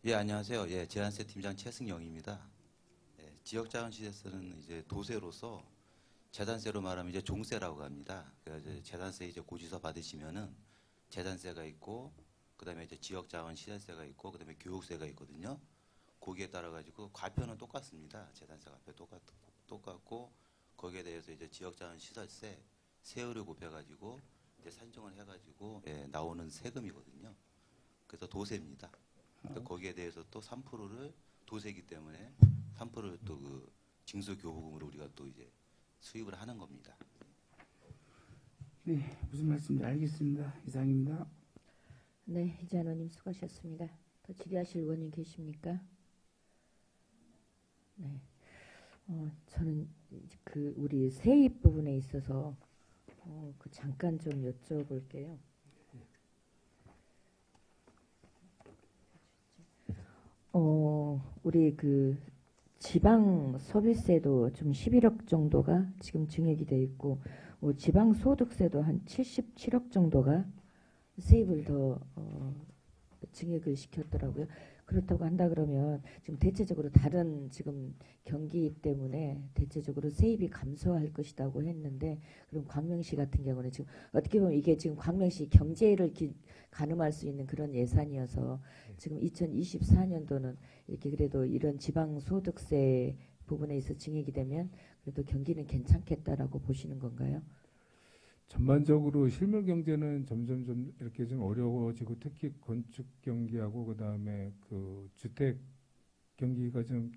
예, 안녕하세요. 예, 재산세 팀장 최승영입니다. 예, 지역자원시설세는 이제 도세로서 재산세로 말하면 이제 종세라고 합니다. 그래서 이제 재산세 이제 고지서 받으시면은 재산세가 있고, 그다음에 이제 지역자원시설세가 있고, 그다음에 교육세가 있거든요. 거기에 따라 가지고 과표는 똑같습니다. 재산세 과표 똑같고 거기에 대해서 이제 지역자원시설세 세율을 곱해가지고 이제 산정을 해가지고 예, 나오는 세금이거든요. 그래서 도세입니다. 그러니까 거기에 대해서 또 3%를 도세이기 때문에 3%를 또 그 징수교부금으로 우리가 또 이제 수입을 하는 겁니다. 네, 무슨 말씀인지 알겠습니다. 이상입니다. 네, 이재한 의원님 수고하셨습니다. 더 질의하실 의원님 계십니까? 네. 저는 그 우리 세입 부분에 있어서 그 잠깐 좀 여쭤볼게요. 우리 그 지방 소비세도 좀 11억 정도가 지금 증액이 돼 있고 지방 소득세도 한 77억 정도가 세입을 더 증액을 시켰더라고요. 그렇다고 한다 그러면 지금 대체적으로 다른 지금 경기 때문에 대체적으로 세입이 감소할 것이라고 했는데 그럼 광명시 같은 경우는 지금 어떻게 보면 이게 지금 광명시 경제를 가늠할 수 있는 그런 예산이어서 지금 2024년도는 이렇게 그래도 이런 지방 소득세 부분에 있어 증액이 되면 그래도 경기는 괜찮겠다라고 보시는 건가요? 전반적으로 실물 경제는 점점 좀 이렇게 좀 어려워지고 특히 건축 경기하고 그다음에 그 주택 경기가 좀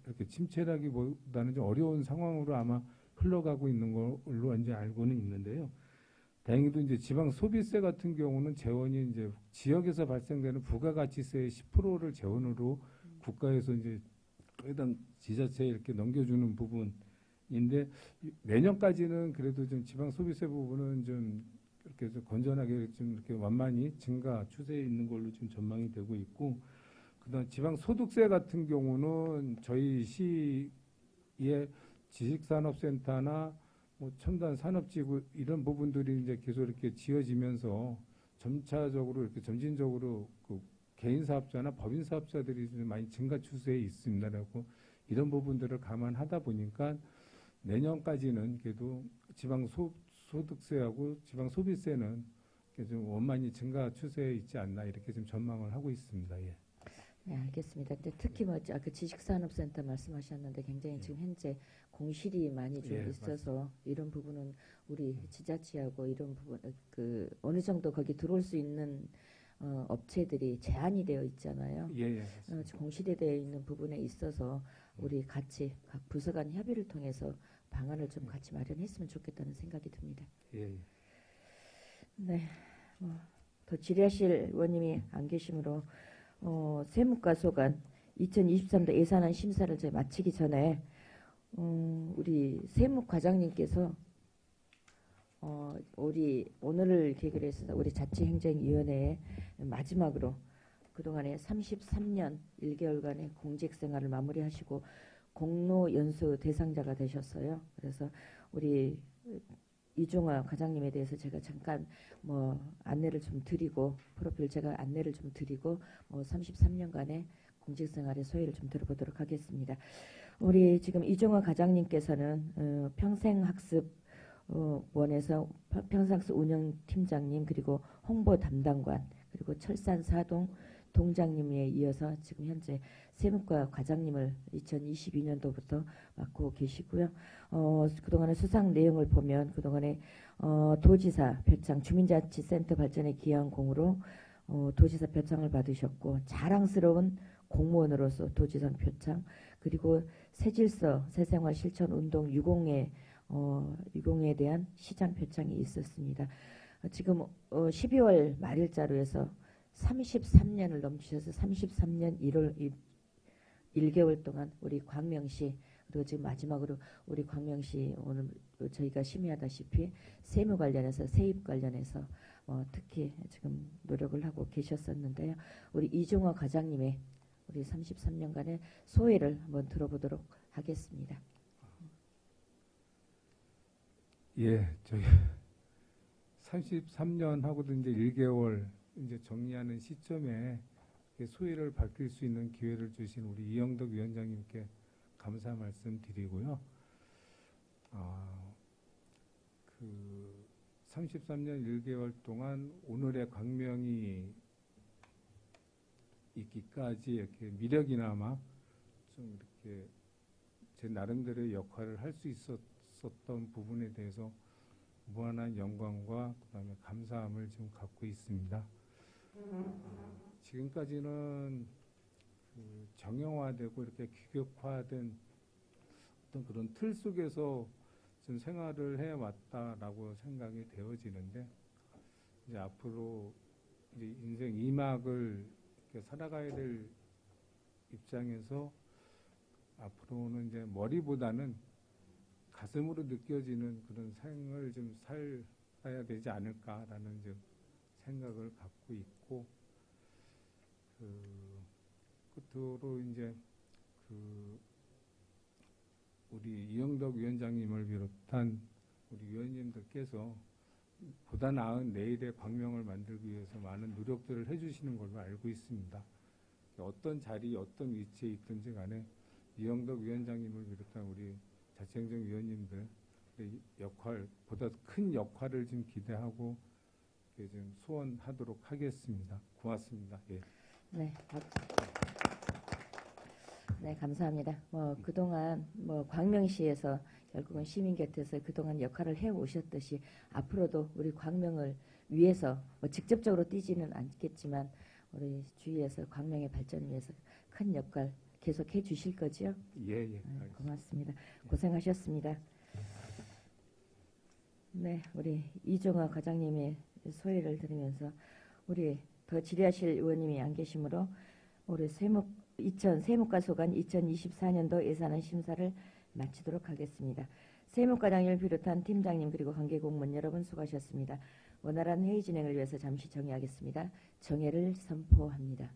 이렇게 침체라기보다는 좀 어려운 상황으로 아마 흘러가고 있는 걸로 이제 알고는 있는데요. 다행히도 이제 지방 소비세 같은 경우는 재원이 이제 지역에서 발생되는 부가가치세의 10%를 재원으로 국가에서 이제 해당 지자체에 이렇게 넘겨주는 부분인데 내년까지는 그래도 좀 지방 소비세 부분은 좀 이렇게 좀 건전하게 좀 이렇게 완만히 증가 추세에 있는 걸로 지금 전망이 되고 있고, 그다음 지방 소득세 같은 경우는 저희 시의 지식산업센터나 뭐 첨단 산업지구 이런 부분들이 이제 계속 이렇게 지어지면서 점차적으로 이렇게 점진적으로 그 개인 사업자나 법인 사업자들이 좀 많이 증가 추세에 있습니다. 그래서 이런 부분들을 감안하다 보니까 내년까지는 그래도 지방 소득세하고 지방 소비세는 좀 원만히 증가 추세에 있지 않나 이렇게 좀 전망을 하고 있습니다. 예. 네, 알겠습니다. 근데 특히 그 지식산업센터 말씀하셨는데 굉장히 지금 현재 공실이 많이 좀 예, 있어서 이런 부분은 우리 지자체하고 이런 부분 그 어느 정도 거기 들어올 수 있는 업체들이 제한이 되어 있잖아요. 예, 공실이 되어 있는 부분에 있어서 우리 같이 각 부서 간 협의를 통해서 방안을 좀 같이 마련했으면 좋겠다는 생각이 듭니다. 예. 네, 더 질의하실 의원님이 안 계시므로 세무과 소관 2023도 예산안 심사를 저희 마치기 전에 우리 세무과장님께서 우리 오늘을 계기로 해서 우리 자치행정위원회에 마지막으로 그동안에 33년 1개월간의 공직 생활을 마무리하시고 공로연수 대상자가 되셨어요. 그래서 우리 이종화 과장님에 대해서 제가 잠깐 안내를 좀 드리고 프로필 제가 안내를 좀 드리고 33년간의 공직생활의 소회를 좀 들어보도록 하겠습니다. 우리 지금 이종화 과장님께서는 평생학습원에서 평생학습 운영팀장님 그리고 홍보 담당관 그리고 철산 사동 동장님에 이어서 지금 현재 세무과 과장님을 2022년도부터 맡고 계시고요. 그동안의 수상 내용을 보면 그동안에 도지사 표창 주민자치센터 발전에 기여한 공으로 도지사 표창을 받으셨고 자랑스러운 공무원으로서 도지사 표창 그리고 새질서 새생활 실천 운동 유공에 대한 시장 표창이 있었습니다. 지금 12월 말일자로 해서 33년을 넘기셔서 33년 1월 1개월 동안 우리 광명시 그리고 지금 마지막으로 우리 광명시 오늘 저희가 심의하다시피 세무 관련해서 세입 관련해서 특히 지금 노력을 하고 계셨었는데요. 우리 이종화 과장님의 우리 33년간의 소회를 한번 들어보도록 하겠습니다. 예, 저희 33년 하고도 이제 1개월 이제 정리하는 시점에 소회를 밝힐 수 있는 기회를 주신 우리 이영덕 위원장님께 감사 말씀 드리고요. 그 33년 1개월 동안 오늘의 광명이 있기까지 이렇게 미력이나마 좀 이렇게 제 나름대로의 역할을 할 수 있었던 부분에 대해서 무한한 영광과 그다음에 감사함을 지금 갖고 있습니다. 지금까지는 그 정형화되고 이렇게 규격화된 어떤 그런 틀 속에서 좀 생활을 해왔다라고 생각이 되어지는데 이제 앞으로 이제 인생 2막을 이렇게 살아가야 될 입장에서 앞으로는 이제 머리보다는 가슴으로 느껴지는 그런 삶을 좀 살아야 되지 않을까라는 좀 생각을 갖고 있고, 끝으로 이제 우리 이영덕 위원장님을 비롯한 우리 위원님들께서 보다 나은 내일의 광명을 만들기 위해서 많은 노력들을 해주시는 걸로 알고 있습니다. 어떤 자리, 어떤 위치에 있든지 간에 이영덕 위원장님을 비롯한 우리 자치행정위원님들의 역할, 보다 큰 역할을 좀 기대하고 좀 소원하도록 하겠습니다. 고맙습니다. 예. 네. 네, 감사합니다. 그동안 광명시에서 결국은 시민 곁에서 그동안 역할을 해 오셨듯이 앞으로도 우리 광명을 위해서 직접적으로 뛰지는 않겠지만 우리 주위에서 광명의 발전을 위해서 큰 역할 계속 해 주실 거죠? 예. 네, 고맙습니다. 고생하셨습니다. 네, 우리 이종화 과장님의 소회를 들으면서 우리 더 질의하실 의원님이 안 계시므로 올해 세무과소관 2024년도 예산안 심사를 마치도록 하겠습니다. 세무과장님을 비롯한 팀장님 그리고 관계공무원 여러분 수고하셨습니다. 원활한 회의 진행을 위해서 잠시 정회하겠습니다. 정회를 선포합니다.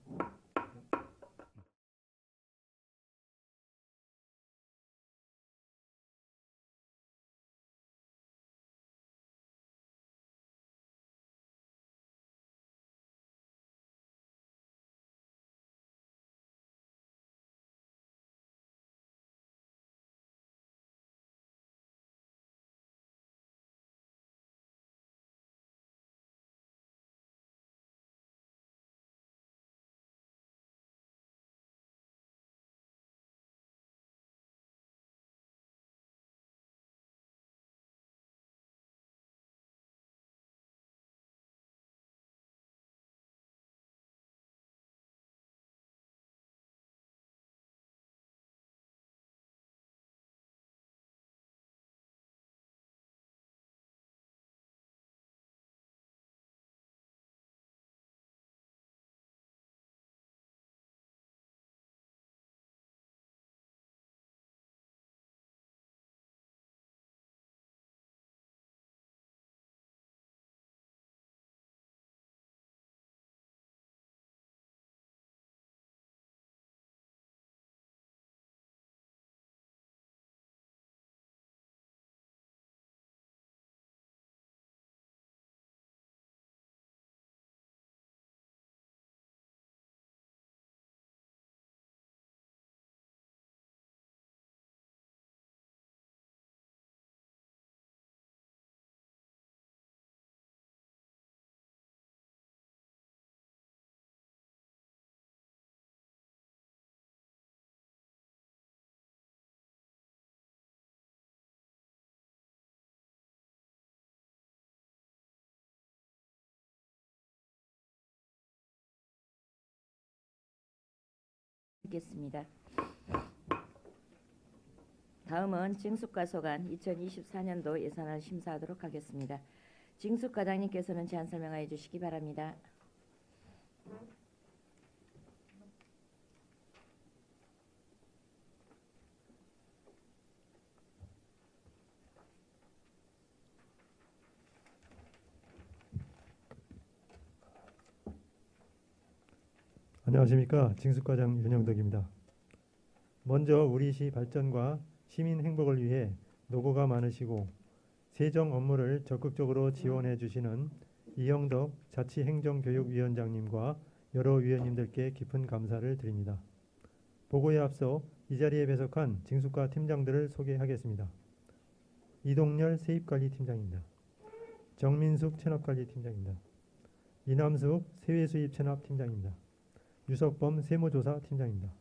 겠습니다. 다음은 징숙과소관 2024년도 예산안 심사하도록 하겠습니다. 징숙 과장님께서는 제안 설명하여 주시기 바랍니다. 안녕하십니까. 징숙과장 윤영덕입니다. 먼저 우리 시 발전과 시민 행복을 위해 노고가 많으시고 세정 업무를 적극적으로 지원해 주시는 이영덕 자치행정교육위원장님과 여러 위원님들께 깊은 감사를 드립니다. 보고에 앞서 이 자리에 배석한 징숙과 팀장들을 소개하겠습니다. 이동열 세입관리팀장입니다. 정민숙 체납관리팀장입니다. 이남숙 세외수입 체납팀장입니다. 유석범 세무조사팀장입니다.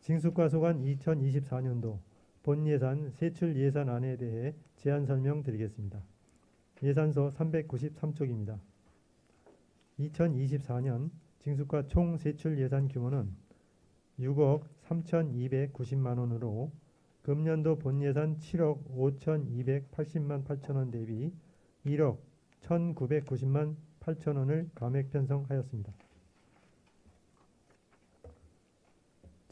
징숙과소관 2024년도 본예산 세출 예산안에 대해 제안 설명드리겠습니다. 예산서 393쪽입니다. 2024년 징숙과 총 세출 예산 규모는 6억 3,290만 원으로 금년도 본예산 7억 5,280만 8천 원 대비 1억 1,990만 8천 원을 감액 편성하였습니다.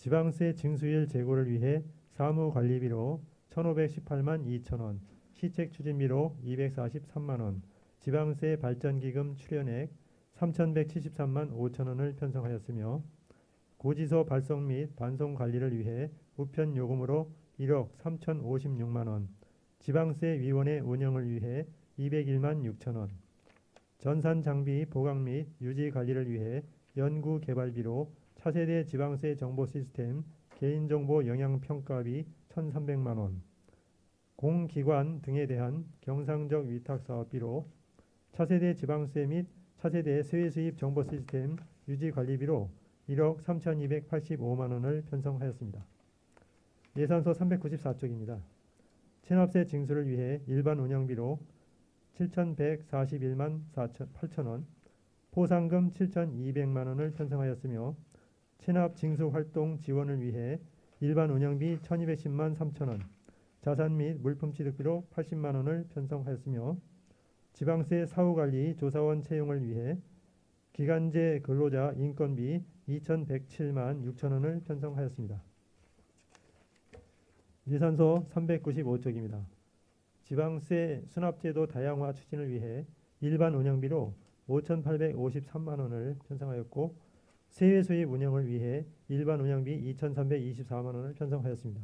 지방세 징수일 재고를 위해 사무관리비로 1,518만 2천원, 시책 추진비로 243만원, 지방세 발전기금 출연액 3,173만 5천원을 편성하였으며 고지서 발송 및 반송 관리를 위해 우편 요금으로 1억 3,056만원, 지방세 위원회 운영을 위해 201만 6천원, 전산 장비 보강 및 유지 관리를 위해 연구 개발비로 차세대 지방세 정보 시스템 개인정보 영향평가비 1,300만원, 공기관 등에 대한 경상적 위탁사업비로 차세대 지방세 및 차세대 세외수입 정보 시스템 유지 관리비로 1억 3,285만원을 편성하였습니다. 예산서 394쪽입니다. 체납세 징수를 위해 일반 운영비로 7,141만 8천원, 포상금 7,200만원을 편성하였으며 체납 징수 활동 지원을 위해 일반 운영비 1,210만 3천원, 자산 및 물품 취득비로 80만원을 편성하였으며 지방세 사후관리 조사원 채용을 위해 기간제 근로자 인건비 2,107만 6천원을 편성하였습니다. 예산서 395쪽입니다. 지방세 수납제도 다양화 추진을 위해 일반 운영비로 5,853만원을 편성하였고 세외수입 운영을 위해 일반 운영비 2,324만원을 편성하였습니다.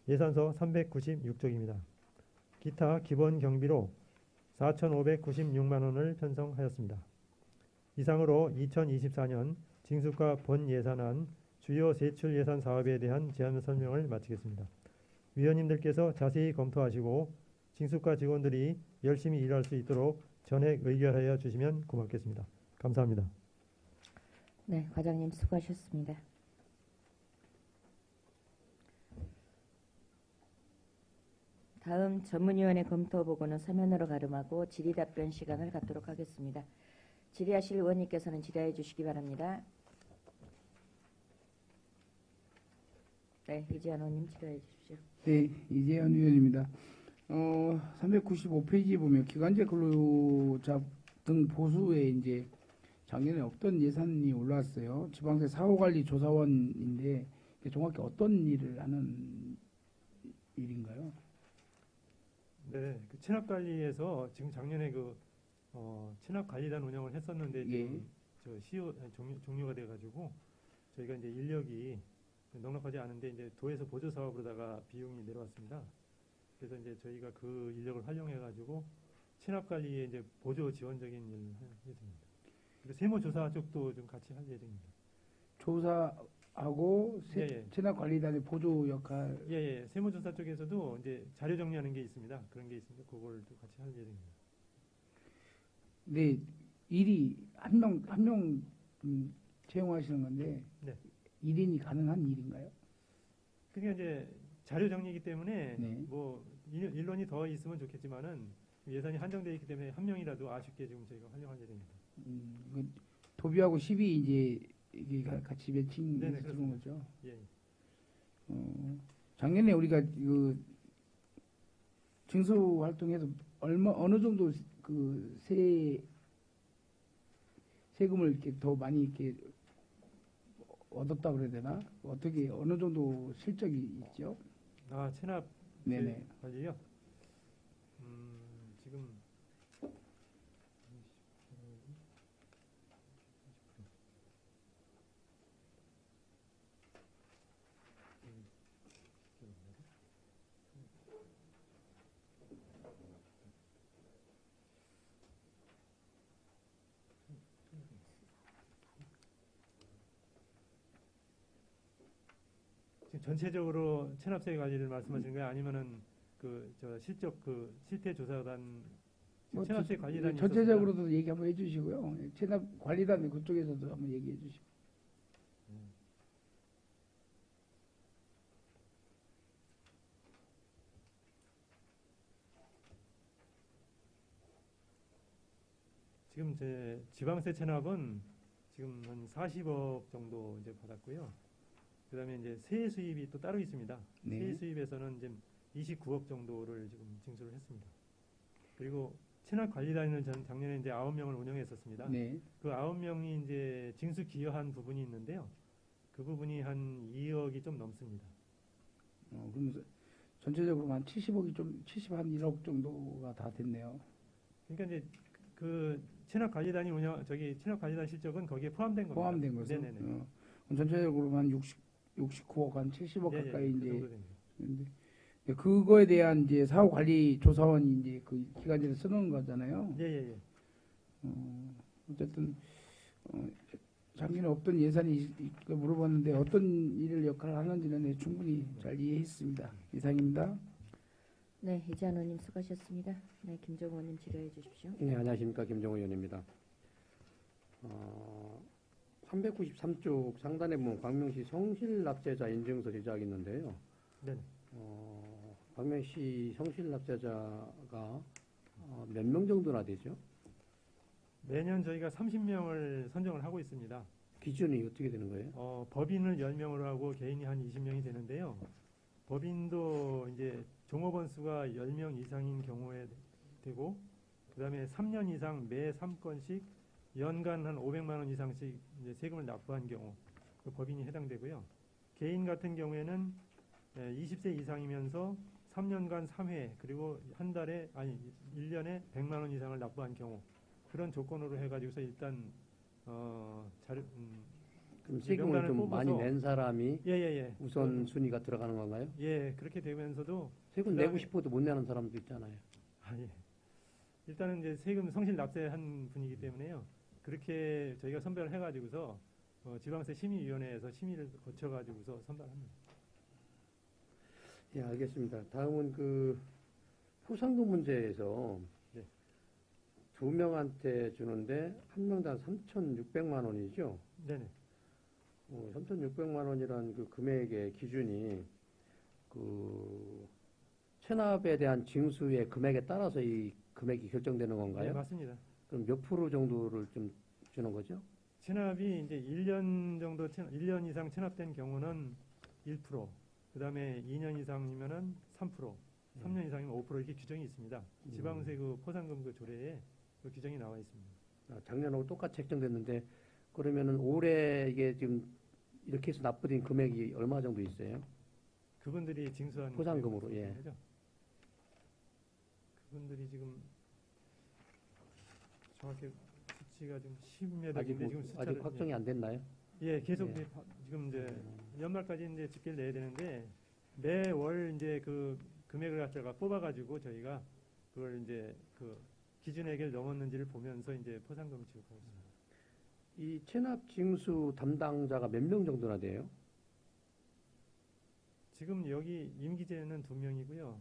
예산서 396쪽입니다. 기타 기본 경비로 4,596만원을 편성하였습니다. 이상으로 2024년 징수과 본 예산안 주요 세출 예산 사업에 대한 제안 설명을 마치겠습니다. 위원님들께서 자세히 검토하시고 징수과 직원들이 열심히 일할 수 있도록 전액 의결하여 주시면 고맙겠습니다. 감사합니다. 네, 과장님 수고하셨습니다. 다음 전문위원회 검토 보고는 서면으로 가름하고 질의답변 시간을 갖도록 하겠습니다. 질의하실 의원님께서는 질의해 주시기 바랍니다. 네, 이재현 의원님 질의해 주십시오. 네, 이재현 의원입니다. 395페이지 보면 기간제 근로자 등 보수에 이제 작년에 없던 예산이 올라왔어요. 지방세 사후관리 조사원인데 이게 정확히 어떤 일을 하는 일인가요? 네, 그 체납관리에서 지금 작년에 체납관리단 운영을 했었는데 지금 저 시효 종료가 돼가지고 저희가 이제 인력이 넉넉하지 않은데 이제 도에서 보조 사업으로다가 비용이 내려왔습니다. 그래서 이제 저희가 그 인력을 활용해가지고 체납관리에 이제 보조 지원적인 일을 할 예정입니다. 그리고 세무조사 쪽도 좀 같이 할 예정입니다. 조사하고 체납관리단의 보조 역할. 예. 세무조사 쪽에서도 이제 자료 정리하는 게 있습니다. 그런 게 있습니다. 그걸 또 같이 할 예정입니다. 네, 일이 한 명 채용하시는 건데 네. 1인이 가능한 일인가요? 그게 이제 자료 정리이기 때문에 네. 뭐 인원이 더 있으면 좋겠지만은 예산이 한정되어 있기 때문에 한 명이라도 아쉽게 지금 저희가 활용할 예정입니다. 도비하고 10이 이제 이게 같이 매칭해서 네네, 들어온 거죠. 예. 작년에 우리가 그 징수 활동에서 어느 정도 그 세금을 이렇게 더 많이 이렇게 얻었다 그래야 되나? 어떻게 어느 정도 실적이 있죠? 체납 네네. 관리요. 지금 전체적으로 체납세 관리를 말씀하시는 거예요? 아니면은 실태 조사단 체납세 관리단이 전체적으로도 얘기 한번 해주시고요. 체납 관리단 그쪽에서도 한번 얘기해 주시고. 지금 제 지방세 체납은 지금 한 40억 정도 이제 받았고요. 그다음에 이제 세액 수입이 또 따로 있습니다. 네. 세액 수입에서는 이제 29억 정도를 지금 징수를 했습니다. 그리고 체납 관리단은 작년에 이제 9명을 운영했었습니다. 네. 그 9명이 이제 징수 기여한 부분이 있는데요. 그 부분이 한 2억이 좀 넘습니다. 그러면서 전체적으로 한 70억이 좀 70한 1억 정도가 다 됐네요. 그러니까 이제 그 체납관리단이 체납관리단 실적은 거기에 포함된 겁니다. 포함된 것은. 네네네. 그럼 전체적으로 한 69억, 한 70억 예, 가까이 그 이제 정도 됩니다. 있는데 그거에 대한 이제 사후관리조사원이 이제 그 기간제를 쓰는 거잖아요. 예예예. 어쨌든 작년에 없던 예산이 물어봤는데 어떤 일을 역할을 하는지는 충분히 잘 이해했습니다. 이상입니다. 네, 이재한 의원님 수고하셨습니다. 네, 김정우 의원님 질의해 주십시오. 네, 안녕하십니까. 김정우 의원입니다. 393쪽 상단에 보면 광명시 성실납세자 인증서 제작이 있는데요. 네. 광명시 성실납세자가 몇 명 정도나 되죠? 매년 저희가 30명을 선정을 하고 있습니다. 기준이 어떻게 되는 거예요? 법인을 10명으로 하고 개인이 한 20명이 되는데요. 법인도 이제 종업원 수가 10명 이상인 경우에 되고, 그 다음에 3년 이상 매 3건씩 연간 한 500만 원 이상씩 이제 세금을 납부한 경우, 그 법인이 해당되고요. 개인 같은 경우에는 20세 이상이면서 3년간 3회, 그리고 1년에 100만 원 이상을 납부한 경우, 그런 조건으로 해가지고서 일단 그럼 세금을 좀 많이 낸 사람이 우선 순위가 들어가는 건가요? 예, 그렇게 되면서도 세금 내고 싶어도 못 내는 사람도 있잖아요. 예. 일단은 이제 세금 성실 납세한 분이기 때문에요. 그렇게 저희가 선별을 해가지고서 지방세 심의위원회에서 심의를 거쳐가지고서 선발합니다. 예, 알겠습니다. 다음은 그 포상금 문제에서 네. 2명한테 주는데 한 명당 3,600만 원이죠. 네네. 3,600만 원이라는 그 금액의 기준이 그 체납에 대한 징수의 금액에 따라서 이 금액이 결정되는 건가요? 네, 맞습니다. 그럼 몇 프로 정도를 좀 주는 거죠? 체납이 이제 1년 이상 체납된 경우는 1%, 그 다음에 2년 이상이면은 3%, 3년 이상이면 5% 이렇게 규정이 있습니다. 지방세 그 포상금 그 조례에 그 규정이 나와 있습니다. 작년하고 똑같이 책정됐는데 그러면은 올해 이게 지금 이렇게 해서 납부된 금액이 얼마 정도 있어요? 그분들이 징수한 포상금으로, 예. 거죠? 그분들이 지금 정확히 수치가 좀 십몇 억인데 지금 숫자를 아직 확정이 안 됐나요? 예, 계속 예. 지금 이제 연말까지 이제 집계를 내야 되는데 매월 이제 그 금액을 갖다가 뽑아가지고 저희가 그걸 이제 그 기준액을 넘었는지를 보면서 이제 포상금을 지급하고 있습니다. 이 체납 징수 담당자가 몇 명 정도나 돼요? 지금 여기 임기제는 2명이고요.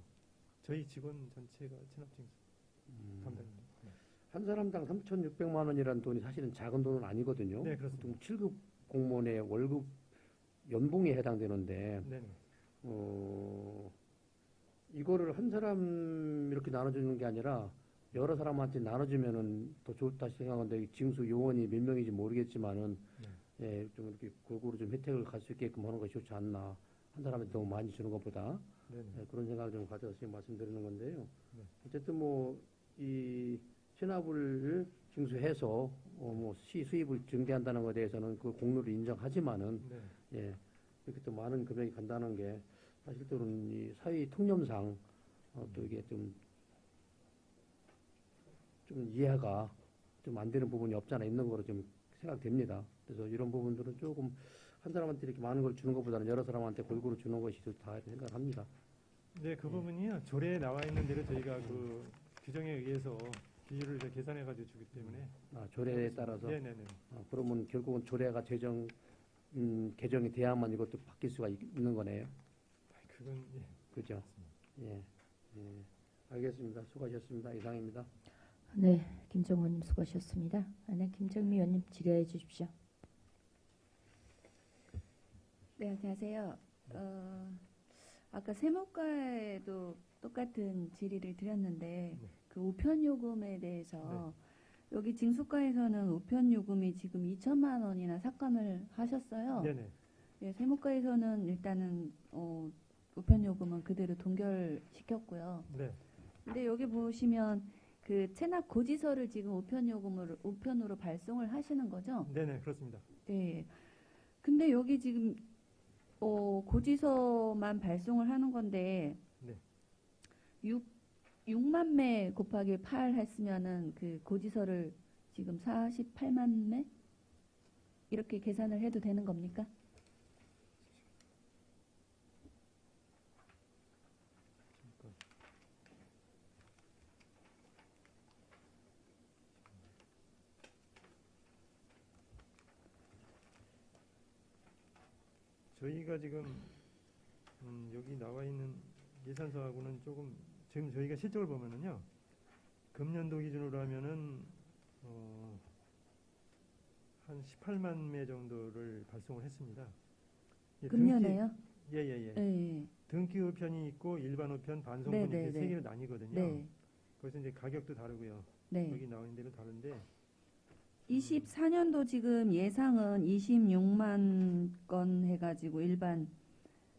저희 직원 전체가 체납 징수 담당입니다. 네. 한 사람당 3,600만 원이라는 돈이 사실은 작은 돈은 아니거든요. 네, 그렇습니다. 보통 7급 공무원의 월급 연봉에 해당되는데 네네. 이거를 한 사람 이렇게 나눠주는 게 아니라 여러 사람한테 나눠주면은 더 좋다 생각하는데 징수 요원이 몇 명인지 모르겠지만은 예, 좀 이렇게 골고루 좀 혜택을 갈 수 있게끔 하는 것이 좋지 않나. 한 사람한테 너무 많이 주는 것보다 예, 그런 생각을 좀 가져서 지금 말씀드리는 건데요. 네. 어쨌든 뭐 이 체납을 징수해서 뭐 수입을 증대한다는 것에 대해서는 그 공로를 인정하지만은 네. 예, 이렇게 또 많은 금액이 간다는 게 사실 또는 이 사회 통념상 또 이게 좀 이해가 좀 안 되는 부분이 없지 않아 있는 거로 좀 생각됩니다. 그래서 이런 부분들은 조금 한 사람한테 이렇게 많은 걸 주는 것보다는 여러 사람한테 골고루 주는 것이 좋다 이렇게 생각합니다. 네, 그 부분이요. 조례에 나와 있는 대로 저희가 그 규정에 의해서 비율을 이제 계산해가지고 주기 때문에. 조례에 따라서. 네네네. 그러면 결국은 조례가 개정이 돼야만 이것도 바뀔 수가 있는 거네요. 그건 예. 그죠. 예. 예. 알겠습니다. 수고하셨습니다. 이상입니다. 네, 김정우 의원님 수고하셨습니다. 네, 김정미 의원님 질의해 주십시오. 네, 안녕하세요. 아까 세무과에도 똑같은 질의를 드렸는데 그 우편 요금에 대해서 여기 징수과에서는 우편 요금이 지금 2천만 원이나 삭감을 하셨어요. 네네. 네, 세무과에서는 일단은 우편 요금은 그대로 동결시켰고요. 네. 근데 여기 보시면 그 체납 고지서를 지금 우편으로 발송을 하시는 거죠? 네네, 그렇습니다. 네. 근데 여기 지금 고지서만 발송을 하는 건데 네. 6만 매 곱하기 8 했으면은 그 고지서를 지금 48만 매 이렇게 계산을 해도 되는 겁니까? 저희가 지금 여기 나와 있는 예산서하고는 조금 지금 저희가 실적을 보면은요. 금년도 기준으로 하면은 한 18만 매 정도를 발송을 했습니다. 예, 금년에요? 예예예. 네. 등기 우편이 있고 일반 우편, 반송본 이렇게 네, 네, 세 개로 나뉘거든요. 네. 그래서 이제 가격도 다르고요. 네. 여기 나와 있는 대로 다른데 24년도 지금 예상은 26만 건 해가지고 일반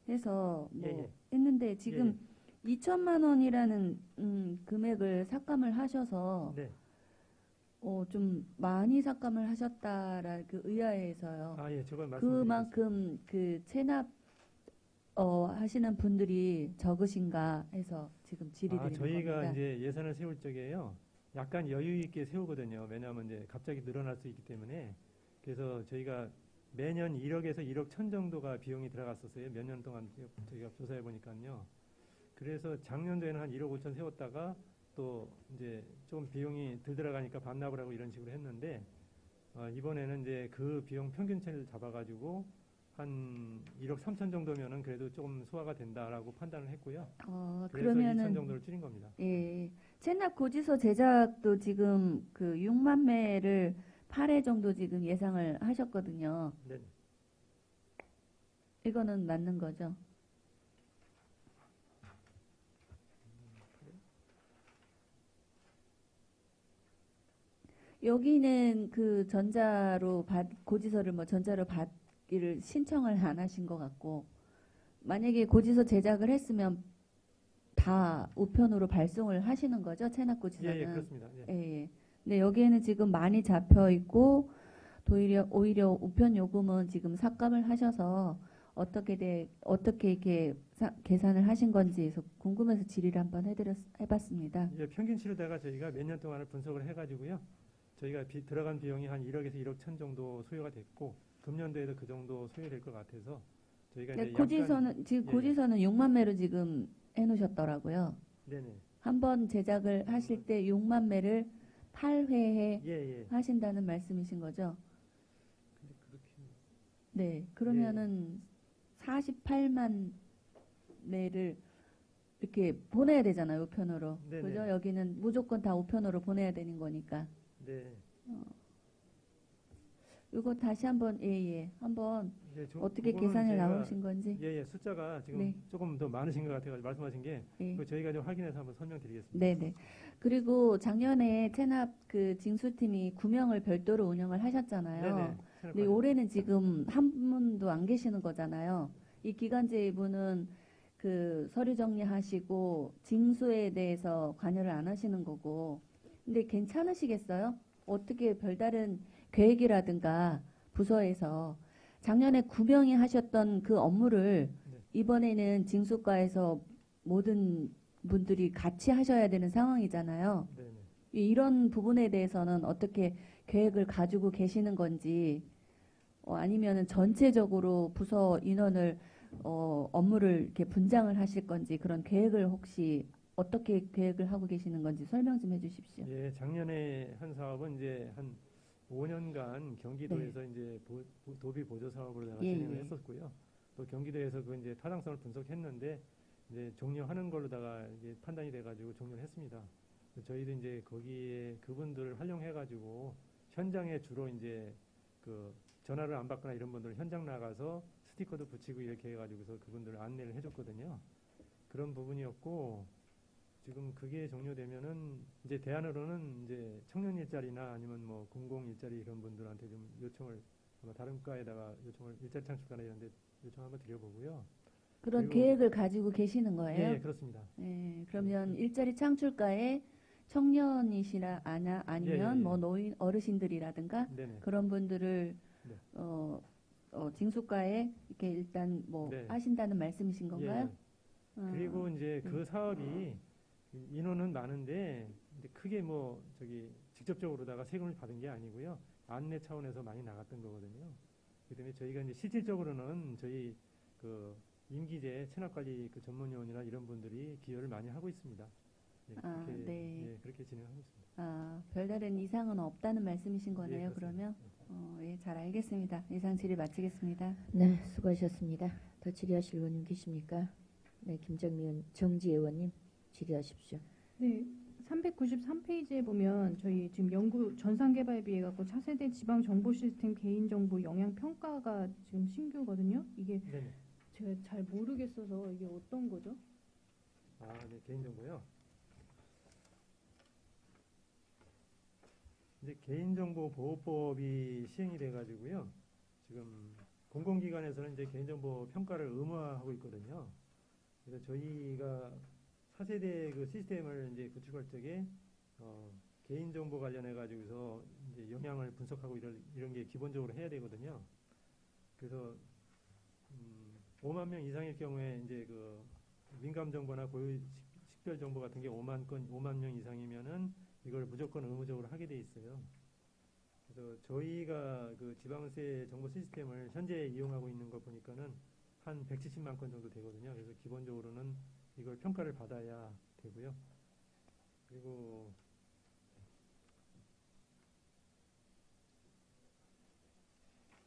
해서 뭐 예, 예. 했는데 지금 2천만 원이라는 금액을 삭감을 하셔서 네. 좀 많이 삭감을 하셨다라 그 의아해서요. 아, 예, 저걸 말씀드리겠습니다. 그만큼 그 체납 하시는 분들이 적으신가 해서 지금 질의드리는 저희가 겁니다. 이제 예산을 세울 적에요. 약간 여유 있게 세우거든요. 왜냐하면 이제 갑자기 늘어날 수 있기 때문에. 그래서 저희가 매년 1억에서 1억 천 정도가 비용이 들어갔었어요. 몇 년 동안 저희가 조사해 보니까요. 그래서 작년도에는 한 1억 5천 세웠다가 또 이제 좀 비용이 덜 들어가니까 반납을 하고 이런 식으로 했는데 이번에는 이제 그 비용 평균치를 잡아가지고 한 1억 3천 정도면은 그래도 조금 소화가 된다라고 판단을 했고요. 그래서 2천 정도를 줄인 겁니다. 예, 체납 고지서 제작도 지금 그 6만 매를 8회 정도 지금 예상을 하셨거든요. 네. 이거는 맞는 거죠? 여기는 그 고지서를 뭐 전자로 받기를 신청을 안 하신 것 같고, 만약에 고지서 제작을 했으면 다 우편으로 발송을 하시는 거죠? 체납 고지서는? 예, 그렇습니다. 예. 예. 근데 여기에는 지금 많이 잡혀 있고, 오히려 우편 요금은 지금 삭감을 하셔서 어떻게 이렇게 계산을 하신 건지 해서 궁금해서 질의를 한번 해봤습니다. 예, 평균치로다가 저희가 몇 년 동안을 분석을 해가지고요. 저희가 들어간 비용이 한 1억에서 1억 천 정도 소요가 됐고 금년도에도 그 정도 소요될 것 같아서 저희가 이제 고지서는 6만 매로 지금 해놓으셨더라고요. 네네. 한번 제작을 하실 때 6만 매를 8회에 하신다는 말씀이신 거죠? 근데 그렇게 네. 그러면은 48만 매를 이렇게 보내야 되잖아요, 우편으로. 네네. 그죠? 여기는 무조건 다 우편으로 보내야 되는 거니까. 네. 이거 다시 한번 한번 예, 어떻게 그거는 계산이 제가 나오신 건지. 숫자가 지금 네. 조금 더 많으신 것 같아가지고 말씀하신 게 그거 저희가 좀 확인해서 한번 설명드리겠습니다. 네네. 그리고 작년에 체납 그 징수팀이 9명을 별도로 운영을 하셨잖아요. 네네. 근데 올해는 지금 한 분도 안 계시는 거잖아요. 이 기간제 분은 그 서류 정리하시고 징수에 대해서 관여를 안 하시는 거고. 근데 괜찮으시겠어요? 어떻게 별다른 계획이라든가 부서에서 작년에 9명이 하셨던 그 업무를 이번에는 징수과에서 모든 분들이 같이 하셔야 되는 상황이잖아요. 네네. 이런 부분에 대해서는 어떻게 계획을 가지고 계시는 건지 아니면은 전체적으로 부서 인원을 업무를 이렇게 분장을 하실 건지 그런 계획을 혹시 어떻게 계획을 하고 계시는 건지 설명 좀 해주십시오. 예, 작년에 한 사업은 이제 한 5년간 경기도에서 이제 도비 보조 사업으로 진행을 했었고요. 또 경기도에서 그 이제 타당성을 분석했는데 이제 종료하는 걸로다가 이제 판단이 돼가지고 종료를 했습니다. 저희도 이제 거기에 그분들을 활용해가지고 현장에 주로 이제 그 전화를 안 받거나 이런 분들 현장 나가서 스티커도 붙이고 이렇게 해가지고서 그분들을 안내를 해줬거든요. 그런 부분이었고 지금 그게 종료되면은 이제 대안으로는 이제 청년 일자리나 아니면 뭐 공공 일자리 이런 분들한테 좀 요청을 아마 다른 과에다가 요청을 일자리 창출과나 이런 데 요청 한번 드려보고요. 그런 계획을 가지고 계시는 거예요? 예, 그렇습니다. 예, 그러면 일자리 창출과에 청년이시나 아니면 뭐 노인 어르신들이라든가 네네. 그런 분들을 네. 징수과에 이렇게 일단 뭐 네. 하신다는 말씀이신 건가요? 그리고 이제 그 사업이 인원은 많은데 이제 크게 뭐 저기 직접적으로다가 세금을 받은 게 아니고요. 안내 차원에서 많이 나갔던 거거든요. 그다음에 저희가 이제 실질적으로는 저희 그 임기제 체납관리 그 전문요원이나 이런 분들이 기여를 많이 하고 있습니다. 네, 그렇게, 네. 예, 그렇게 진행하고 있습니다. 별다른 이상은 없다는 말씀이신 거네요. 예, 그러면 예, 잘 알겠습니다. 이상 질의 마치겠습니다. 네, 수고하셨습니다. 더 질의하실 의원님 계십니까? 네, 김정민 정지 의원님 질의하십시오. 네, 393페이지에 보면 저희 지금 연구 전산개발비해 갖고 차세대 지방 정보 시스템 개인 정보 영향 평가가 지금 신규거든요. 이게 네네. 제가 잘 모르겠어서 이게 어떤 거죠? 네, 개인정보요. 이제 개인정보보호법이 시행이 돼가지고요. 지금 공공기관에서는 이제 개인정보 평가를 의무화하고 있거든요. 그래서 저희가 4세대 그 시스템을 이제 구축할 적에 개인정보 관련해 가지고서 이제 영향을 분석하고 이런 게 기본적으로 해야 되거든요. 그래서 5만 명 이상일 경우에 이제 그 민감 정보나 고유 식별 정보 같은 게 5만 명 이상이면은 이걸 무조건 의무적으로 하게 돼 있어요. 그래서 저희가 그 지방세 정보 시스템을 현재 이용하고 있는 거 보니까는 한 170만 건 정도 되거든요. 그래서 기본적으로는 이걸 평가를 받아야 되고요. 그리고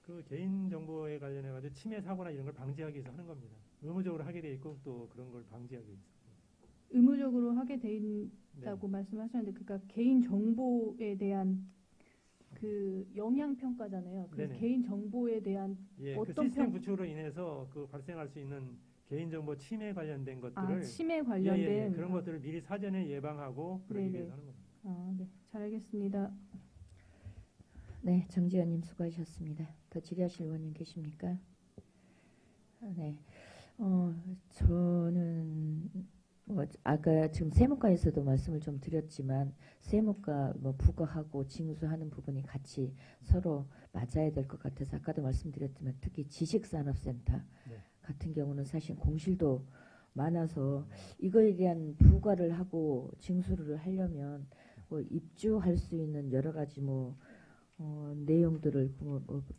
그 개인정보에 관련해 가지고 침해 사고나 이런 걸 방지하기 위해서 하는 겁니다. 의무적으로 하게 돼 있고 또 그런 걸 방지하기 위해서. 의무적으로 하게 돼 있다고 말씀하셨는데, 그러니까 개인 정보에 대한 그 영향 평가잖아요. 그래서 네네. 개인 정보에 대한 그 어떤 시스템 구축으로 인해서 그 발생할 수 있는 개인정보 침해 관련된 것들을 침해 관련된 그런 것들을 미리 사전에 예방하고 그러기 위해서 하는 겁니다. 네, 잘 알겠습니다. 네, 정지 의원님 수고하셨습니다. 더 질의하실 의원님 계십니까? 네, 저는 뭐 아까 지금 세무과에서도 말씀을 좀 드렸지만 세무과 뭐 부과하고 징수하는 부분이 같이 서로 맞아야 될 것 같아서 아까도 말씀드렸지만 특히 지식산업센터 같은 경우는 사실 공실도 많아서 이거에 대한 부과를 하고 징수를 하려면 뭐 입주할 수 있는 여러 가지 내용들을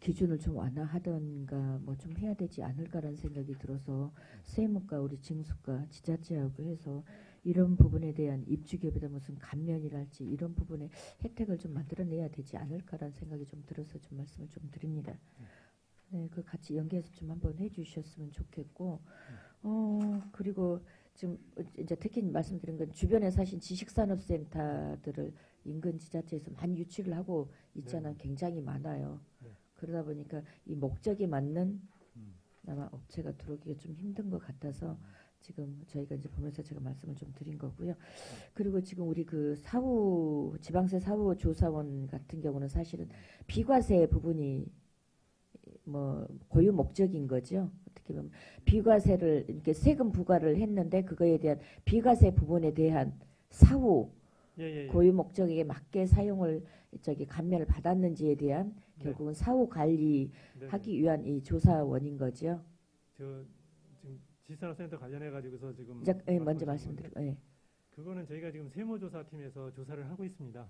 기준을 좀 완화하던가 뭐 좀 해야 되지 않을까라는 생각이 들어서 세무과 우리 징수과 지자체하고 해서 이런 부분에 대한 입주기업에다 무슨 감면이랄지 이런 부분에 혜택을 좀 만들어내야 되지 않을까라는 생각이 좀 들어서 좀 말씀을 좀 드립니다. 네, 그 같이 연계해서 좀 한번 해주셨으면 좋겠고, 그리고 지금 이제 특히 말씀드린 건 주변에 사실 지식산업센터들을 인근 지자체에서 많이 유치를 하고 있잖아요. 굉장히 많아요. 그러다 보니까 이 목적에 맞는 아마 업체가 들어오기가 좀 힘든 것 같아서 지금 저희가 이제 보면서 제가 말씀을 좀 드린 거고요. 그리고 지금 우리 그 지방세 사후 조사원 같은 경우는 사실은 비과세 부분이 뭐 고유 목적인 거죠. 어떻게 보면 비과세를 이렇게 세금 부과를 했는데 그거에 대한 비과세 부분에 대한 사후 고유 목적에 맞게 사용을 감면을 받았는지에 대한 결국은 사후 관리하기 위한 이 조사원인 거죠. 지금 지산업센터 관련해 가지고서 지금 먼저 말씀드리고 그거는 저희가 지금 세무조사팀에서 조사를 하고 있습니다.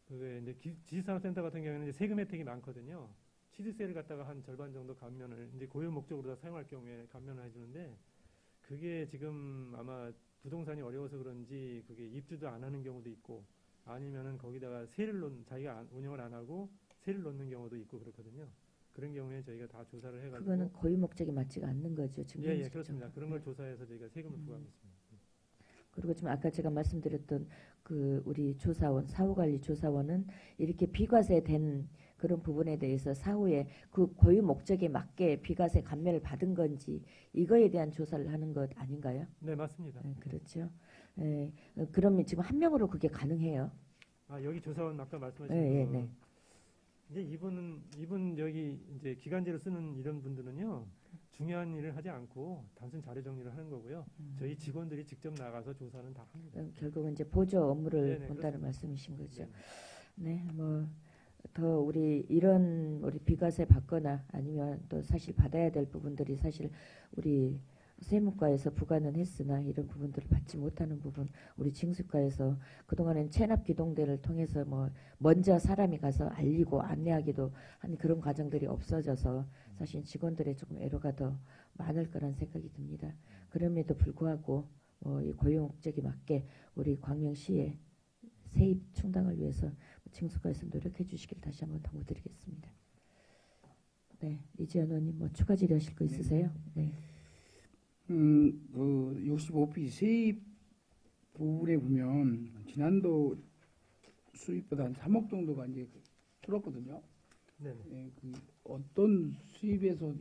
그게 이제 지산업센터 같은 경우에는 이제 세금 혜택이 많거든요. 취득세를 갖다가 한 절반 정도 감면을 이제 고유 목적으로 다 사용할 경우에 감면을 해주는데 그게 지금 아마 부동산이 어려워서 그런지 그게 입주도 안 하는 경우도 있고 아니면은 거기다가 자기가 운영을 안 하고 세를 넣는 경우도 있고 그렇거든요. 그런 경우에 저희가 다 조사를 해가지고 그거는 고유 목적이 맞지가 않는 거죠. 지금 그렇습니다. 그런 걸 조사해서 저희가 세금을 부과하고 있습니다. 그리고 지금 아까 제가 말씀드렸던 그 우리 조사원 사후관리 조사원은 이렇게 비과세된 그런 부분에 대해서 사후에 그 고유 목적에 맞게 비과세 감면을 받은 건지 이거에 대한 조사를 하는 것 아닌가요? 네, 맞습니다. 네, 그렇죠. 네, 그러면 지금 한 명으로 그게 가능해요? 여기 조사원 아까 말씀하신 네. 이제 이분 여기 이제 기간제로 쓰는 이런 분들은요 중요한 일을 하지 않고 단순 자료 정리를 하는 거고요. 저희 직원들이 직접 나가서 조사는 다 합니다. 결국은 이제 보조 업무를 본다는 그렇습니다. 말씀이신 거죠. 네, 뭐 더 우리 이런 우리 비과세 받거나 아니면 또 사실 받아야 될 부분들이 사실 우리 세무과에서 부과는 했으나 이런 부분들을 받지 못하는 부분 우리 징수과에서 그동안엔 체납 기동대를 통해서 뭐 먼저 사람이 가서 알리고 안내하기도 한 그런 과정들이 없어져서 사실 직원들의 조금 애로가 더 많을 거란 생각이 듭니다. 그럼에도 불구하고 이 고용 억제에 맞게 우리 광명시의 세입 충당을 위해서 징수과에서 노력해 주시길 다시 한번 당부드리겠습니다. 네, 이지연 의원님 뭐 추가 질의하실 거 있으세요? 네. 65피 세입 부분에 보면 지난도 수입보다 한 3억 정도가 이제 줄었거든요. 네. 예, 그 어떤 수입에서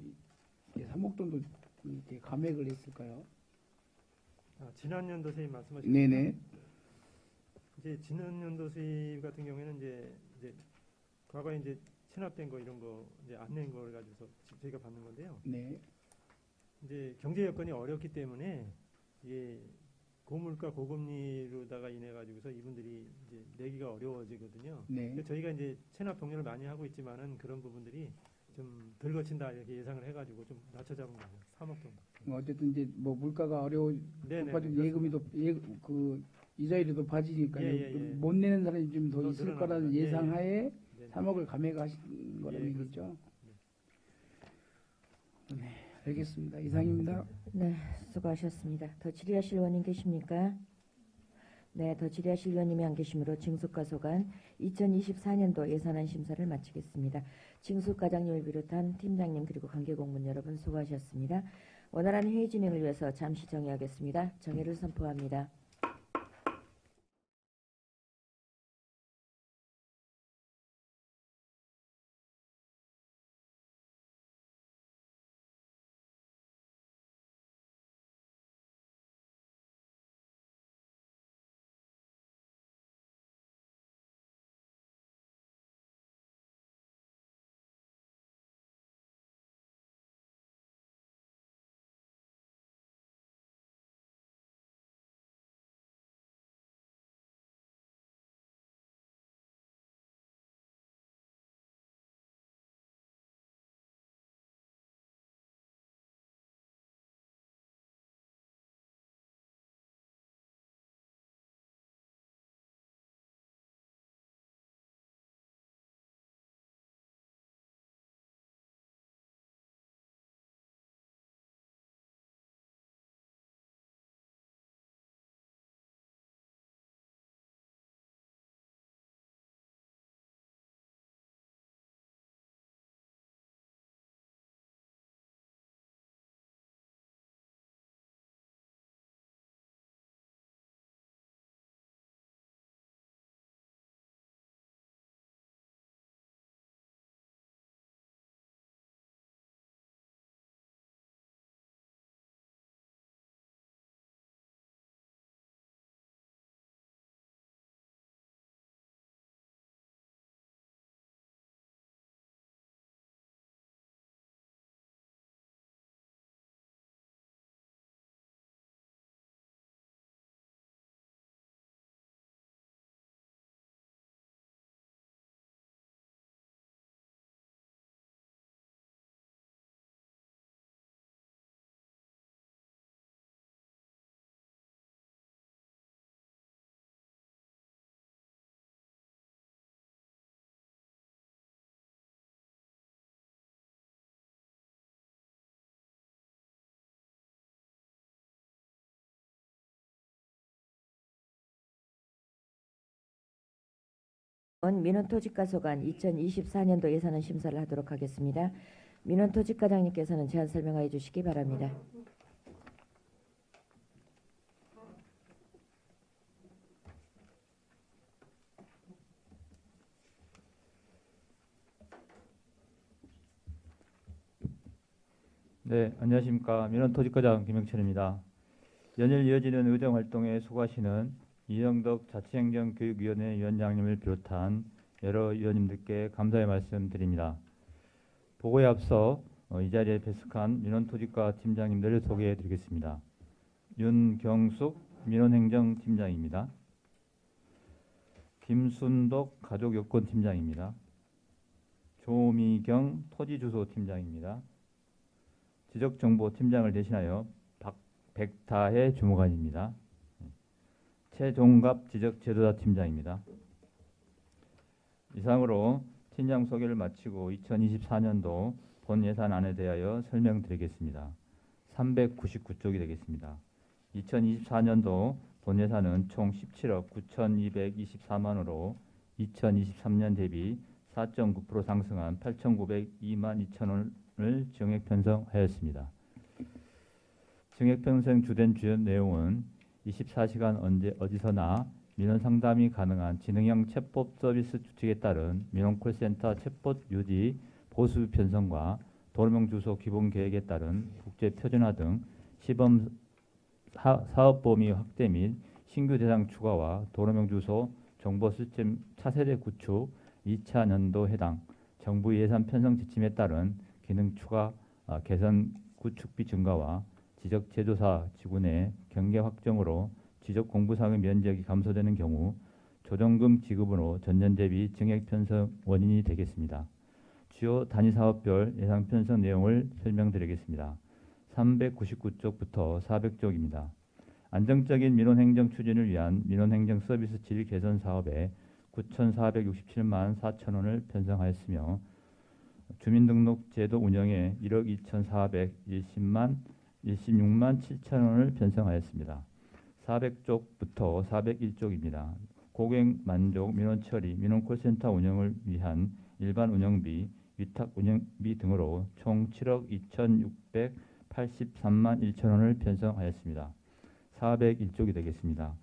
3억 정도 이렇게 감액을 했을까요? 지난 연도 세입 말씀하시죠? 네네. 이제 지난 연도 수입 같은 경우에는 이제 과거에 이제 체납된 거 이런 거 이제 안 낸 걸 가지고서 저희가 받는 건데요. 네. 이제 경제 여건이 어렵기 때문에 이게 고물가 고금리로다가 인해 가지고서 이분들이 이제 내기가 어려워지거든요. 네. 그래서 저희가 이제 체납 독려를 많이 하고 있지만은 그런 부분들이 좀 덜 거친다 이렇게 예상을 해가지고 좀 낮춰 잡은 거예요. 3억 정도. 어쨌든 이제 뭐 물가가 높아지고 예금이 그 이자율이 높아지니까 못 내는 사람이 좀 더 있을 거라는 예상하에 3억을 감액하신 거라는 얘기죠. 네, 알겠습니다. 이상입니다. 네, 수고하셨습니다. 더 질의하실 의원님 계십니까? 네, 더 질의하실 의원님이 안 계시므로 징수과 소관 2024년도 예산안 심사를 마치겠습니다. 징수과장님을 비롯한 팀장님 그리고 관계공무원 여러분 수고하셨습니다. 원활한 회의 진행을 위해서 잠시 정회하겠습니다. 정회를 선포합니다. 민원토지과소관 2024년도 예산안 심사를 하도록 하겠습니다. 민원토지과장님께서는 제안 설명하여 주시기 바랍니다. 네, 안녕하십니까. 민원토지과장 김영철입니다. 연일 이어지는 의정활동에 수고하시는 이영덕 자치행정교육위원회 위원장님을 비롯한 여러 위원님들께 감사의 말씀 드립니다. 보고에 앞서 이 자리에 배석한 민원토지과 팀장님들을 소개해 드리겠습니다. 윤경숙 민원행정팀장입니다. 김순덕 가족여건팀장입니다. 조미경 토지주소팀장입니다. 지적정보팀장을 대신하여 백다혜 주무관입니다. 최종갑 지적제도사팀장입니다. 이상으로 팀장 소개를 마치고 2024년도 본 예산안에 대하여 설명드리겠습니다. 399쪽이 되겠습니다. 2024년도 본 예산은 총 17억 9,224만원으로 2023년 대비 4.9% 상승한 8,902만 2천원을 증액 편성하였습니다. 증액 편성 주된 주요 내용은 24시간 언제 어디서나 민원 상담이 가능한 지능형 챗봇 서비스 추측에 따른 민원 콜센터 챗봇 유지 보수 편성과 도로명 주소 기본 계획에 따른 국제 표준화 등 시범 사업 범위 확대 및 신규 대상 추가와 도로명 주소 정보 시스템 차세대 구축 2차 년도 해당 정부 예산 편성 지침에 따른 기능 추가 개선 구축비 증가와 지적 제조사 직원 내 경계 확정으로 지적 공부상의 면적이 감소되는 경우 조정금 지급으로 전년 대비 증액 편성 원인이 되겠습니다. 주요 단위 사업별 예산 편성 내용을 설명드리겠습니다. 399쪽부터 400쪽입니다. 안정적인 민원행정 추진을 위한 민원행정 서비스 질 개선 사업에 9,467만 4천원을 편성하였으며 주민등록 제도 운영에 1억 2,416만 7천원을 편성하였습니다. 400쪽부터 401쪽입니다. 고객 만족 민원 처리, 민원 콜센터 운영을 위한 일반 운영비, 위탁 운영비 등으로 총 7억 2,683만 1천원을 편성하였습니다. 401쪽이 되겠습니다.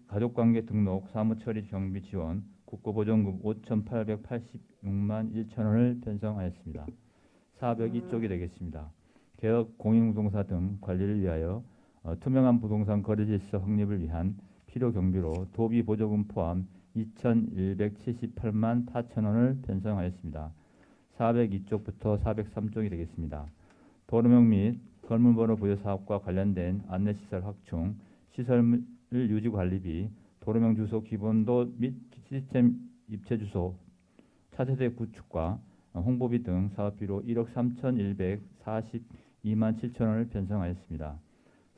가족관계 등록, 사무처리 경비 지원, 국고보전금 5,886만 1천원을 편성하였습니다. 402쪽이 되겠습니다. 개업, 공인부동산 등 관리를 위하여 투명한 부동산 거래질서 확립을 위한 필요 경비로 도비 보조금 포함 2,178만 8천원을 편성하였습니다. 402쪽부터 403쪽이 되겠습니다. 도로명 및 건물번호 부여 사업과 관련된 안내시설 확충, 시설 유지 관리비, 도로명 주소 기본도 및 시스템 입체 주소, 차세대 구축과 홍보비 등 사업비로 1억 3,142만 7천원을 편성하였습니다.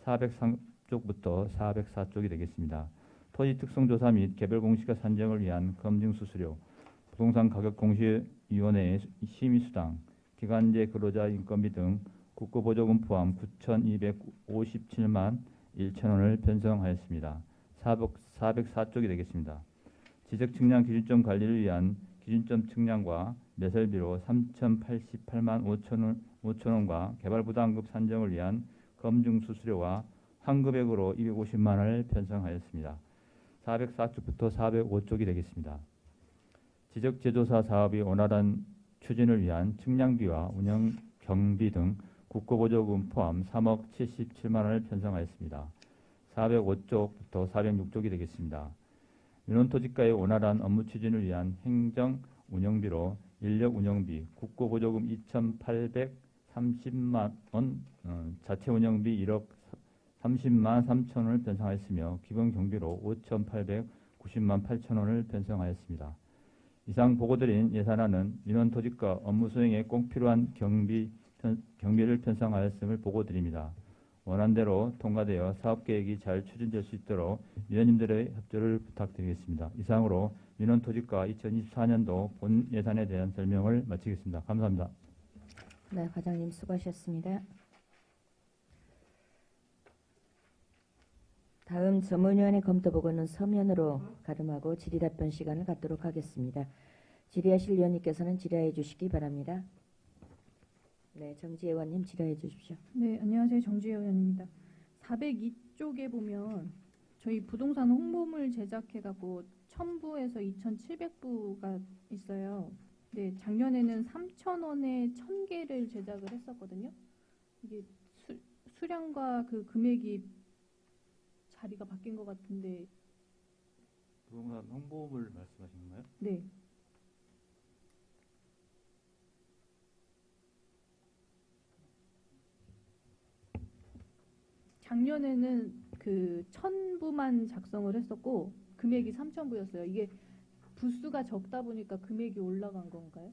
403쪽부터 404쪽이 되겠습니다. 토지 특성조사 및 개별 공시가 산정을 위한 검증 수수료, 부동산 가격 공시위원회의 심의수당, 기간제 근로자 인건비 등 국고보조금 포함 9,257만 1천원을 편성하였습니다. 404쪽이 되겠습니다. 지적측량 기준점 관리를 위한 기준점 측량과 매설비로 3,088만 5천원과 개발부담금 산정을 위한 검증 수수료와 환급액으로 250만 원을 편성하였습니다. 404쪽부터 405쪽이 되겠습니다. 지적제조사 사업이 원활한 추진을 위한 측량비와 운영 경비 등 국고보조금 포함 3억 77만 원을 편성하였습니다. 405쪽부터 406쪽이 되겠습니다. 민원토지가의 원활한 업무 추진을 위한 행정 운영비로 인력 운영비, 국고보조금 2,830만 원, 자체 운영비 1억 30만 3천 원을 편성하였으며 기본 경비로 5,890만 8천 원을 편성하였습니다. 이상 보고드린 예산안은 민원토지가 업무 수행에 꼭 필요한 경비를 편성하였음을 보고드립니다. 원안대로 통과되어 사업계획이 잘 추진될 수 있도록 위원님들의 협조를 부탁드리겠습니다. 이상으로 민원토지가 2024년도 본 예산에 대한 설명을 마치겠습니다. 감사합니다. 네, 과장님 수고하셨습니다. 다음 전문위원회 검토보고는 서면으로 가름하고 질의답변 시간을 갖도록 하겠습니다. 질의하실 위원님께서는 질의해 주시기 바랍니다. 네, 정지혜 의원님 질의해 주십시오. 네, 안녕하세요. 정지혜 의원입니다. 402쪽에 보면 저희 부동산 홍보물 제작해갖고 1,000부에서 2,700부가 있어요. 네, 작년에는 3,000원에 1,000개를 제작을 했었거든요. 이게 수량과 그 금액이 자리가 바뀐 것 같은데. 부동산 홍보물 말씀하시는 건가요? 네. 작년에는 그 1,000부만 작성을 했었고 금액이 3,000부였어요. 이게 부수가 적다 보니까 금액이 올라간 건가요?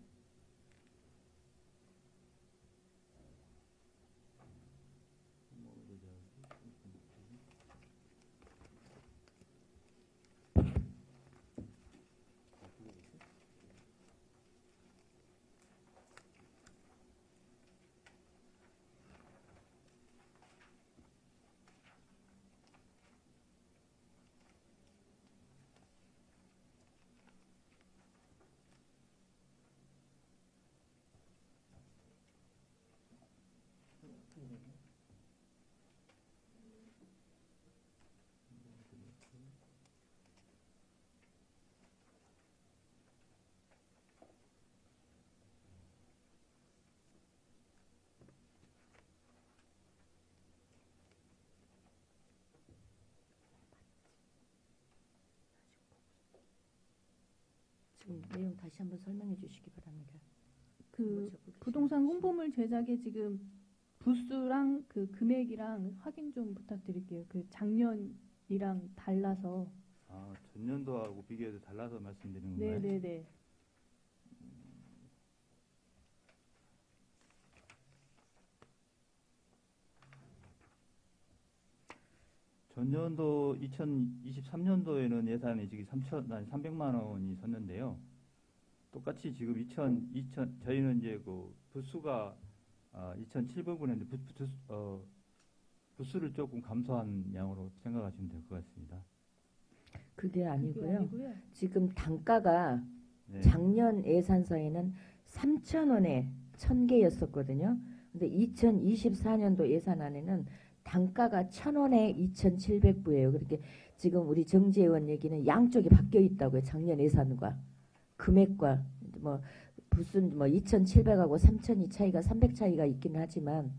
지금 내용 다시 한번 설명해 주시기 바랍니다. 그 부동산 홍보물 제작에 지금 부수랑 그 금액이랑 확인 좀 부탁드릴게요. 그 작년이랑 달라서. 아, 전년도하고 비교해서 달라서 말씀드리는 건가요? 네네네. 전년도 2023년도에는 예산이 지금 300만 원이 섰는데요. 똑같이 지금 저희는 이제 그 부수가 2,700원인데 부수를 조금 감소한 양으로 생각하시면 될 것 같습니다. 그게 아니고요. 아니고요. 지금 단가가 네. 작년 예산서에는 3,000원에 1,000개였었거든요. 근데 2024년도 예산안에는 단가가 1,000원에 2,700부예요. 그렇게 지금 우리 정재 의원 얘기는 양쪽이 바뀌어 있다고요. 작년 예산과 금액과 뭐 무슨 뭐 2,700하고 3,000이 차이가 300 차이가 있기는 하지만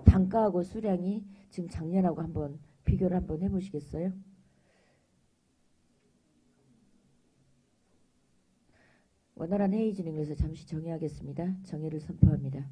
단가하고 수량이 지금 작년하고 한번 비교를 한번 해보시겠어요? 원활한 회의 진행을 위해서 잠시 정의하겠습니다. 정의를 선포합니다.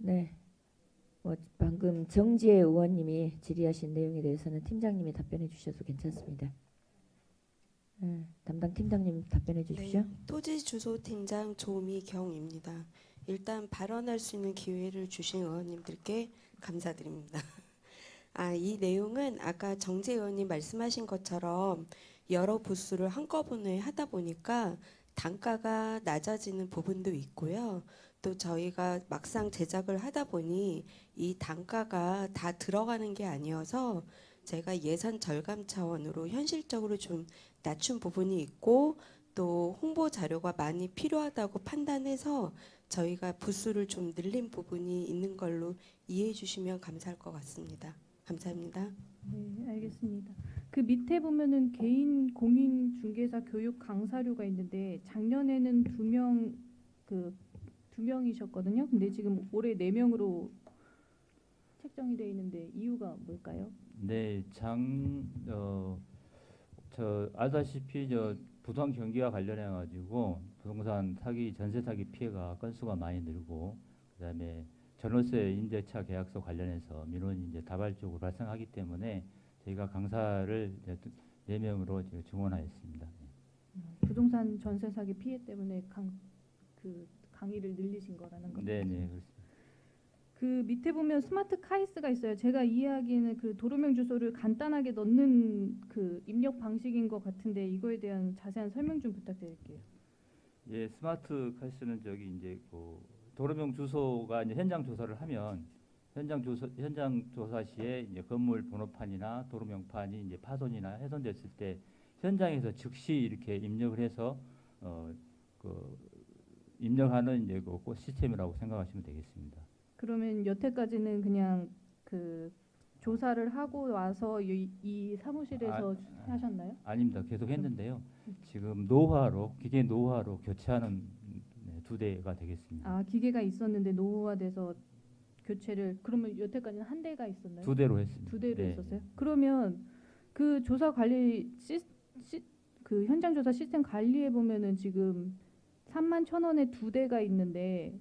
네. 방금 정지혜 의원님이 질의하신 내용에 대해서는 팀장님이 답변해 주셔도 괜찮습니다. 네, 담당 팀장님 답변해 주십시오. 네, 토지주소팀장 조미경입니다. 일단 발언할 수 있는 기회를 주신 의원님들께 감사드립니다. 이 내용은 아까 정재 의원님 말씀하신 것처럼 여러 부수를 한꺼번에 하다 보니까 단가가 낮아지는 부분도 있고요. 또 저희가 막상 제작을 하다 보니 이 단가가 다 들어가는 게 아니어서 제가 예산 절감 차원으로 현실적으로 좀 낮춘 부분이 있고 또 홍보 자료가 많이 필요하다고 판단해서 저희가 부수를 좀 늘린 부분이 있는 걸로 이해해 주시면 감사할 것 같습니다. 감사합니다. 네, 알겠습니다. 그 밑에 보면은 개인 공인 중개사 교육 강사료가 있는데 작년에는 두 명이셨거든요. 근데 지금 올해 4명으로 책정이 되어 있는데 이유가 뭘까요? 네, 알다시피 부동산 경기와 관련해 가지고 부동산 사기, 전세 사기 피해가 건수가 많이 늘고, 그다음에 전월세 임대차 계약서 관련해서 민원이 이제 다발적으로 발생하기 때문에 저희가 강사를 이제 4명으로 증원하였습니다. 부동산 전세 사기 피해 때문에 강의를 늘리신 거라는 겁니다. 네, 네, 그렇습니다. 그 밑에 보면 스마트 카이스가 있어요. 제가 이해하기에는 그 도로명 주소를 간단하게 넣는 그 입력 방식인 것 같은데 이거에 대한 자세한 설명 좀 부탁드릴게요. 예, 스마트 카이스는 이제 도로명 주소가 이제 현장 조사를 하면 현장 조사 시에 이제 건물 번호판이나 도로명판이 이제 파손이나 훼손됐을 때 현장에서 즉시 이렇게 입력을 해서 입력하는 이제 그 시스템이라고 생각하시면 되겠습니다. 그러면 여태까지는 그냥 그 조사를 하고 와서 이 사무실에서 하셨나요? 아닙니다. 계속 했는데요. 지금 기계 노후화로 교체하는 2대가 되겠습니다. 아, 기계가 있었는데 노후화돼서 교체를, 그러면 여태까지는 한 대가 있었나요? 2대로 했습니다. 2대로 네. 했었어요? 그러면 그 조사 관리 그 현장 조사 시스템 관리해 보면은 지금 31,000원에 2대가 있는데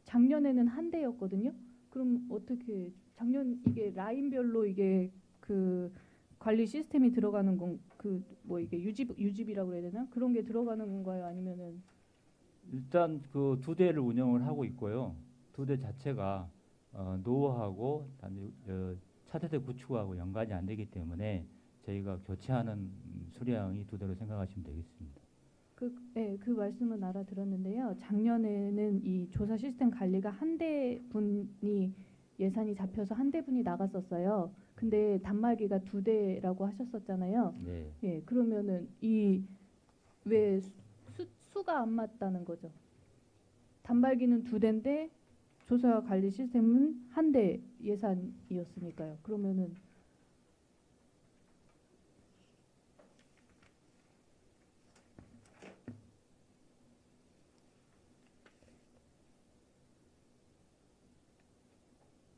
작년에는 한 대였거든요. 그럼 어떻게 작년 이게 라인별로 이게 그 관리 시스템이 들어가는 건 이게 유지비라고 해야 되나? 그런 게 들어가는 건가요? 아니면은 일단 그 2대를 운영을 하고 있고요. 2대 자체가 노후하고 차세대 구축하고 연관이 안 되기 때문에 저희가 교체하는 수량이 2대로 생각하시면 되겠습니다. 그 말씀은 알아들었는데요. 작년에는 이 조사 시스템 관리가 한 대 분이 예산이 잡혀서 한 대 분이 나갔었어요. 근데 단말기가 2대라고 하셨었잖아요. 네. 예, 그러면은 왜 수가 안 맞다는 거죠. 단말기는 2대인데 조사 관리 시스템은 한 대 예산이었으니까요. 그러면은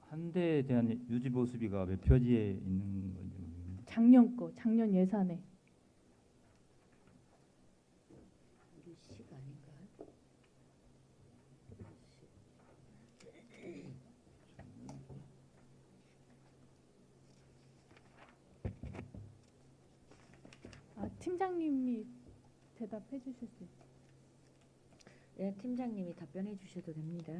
한 대에 대한 유지 보수비가 몇 표지에 있는 건지 모르겠는데. 작년 예산에. 팀장님이 대답해 주실 수 있어요? 네, 팀장님이 답변해 주셔도 됩니다.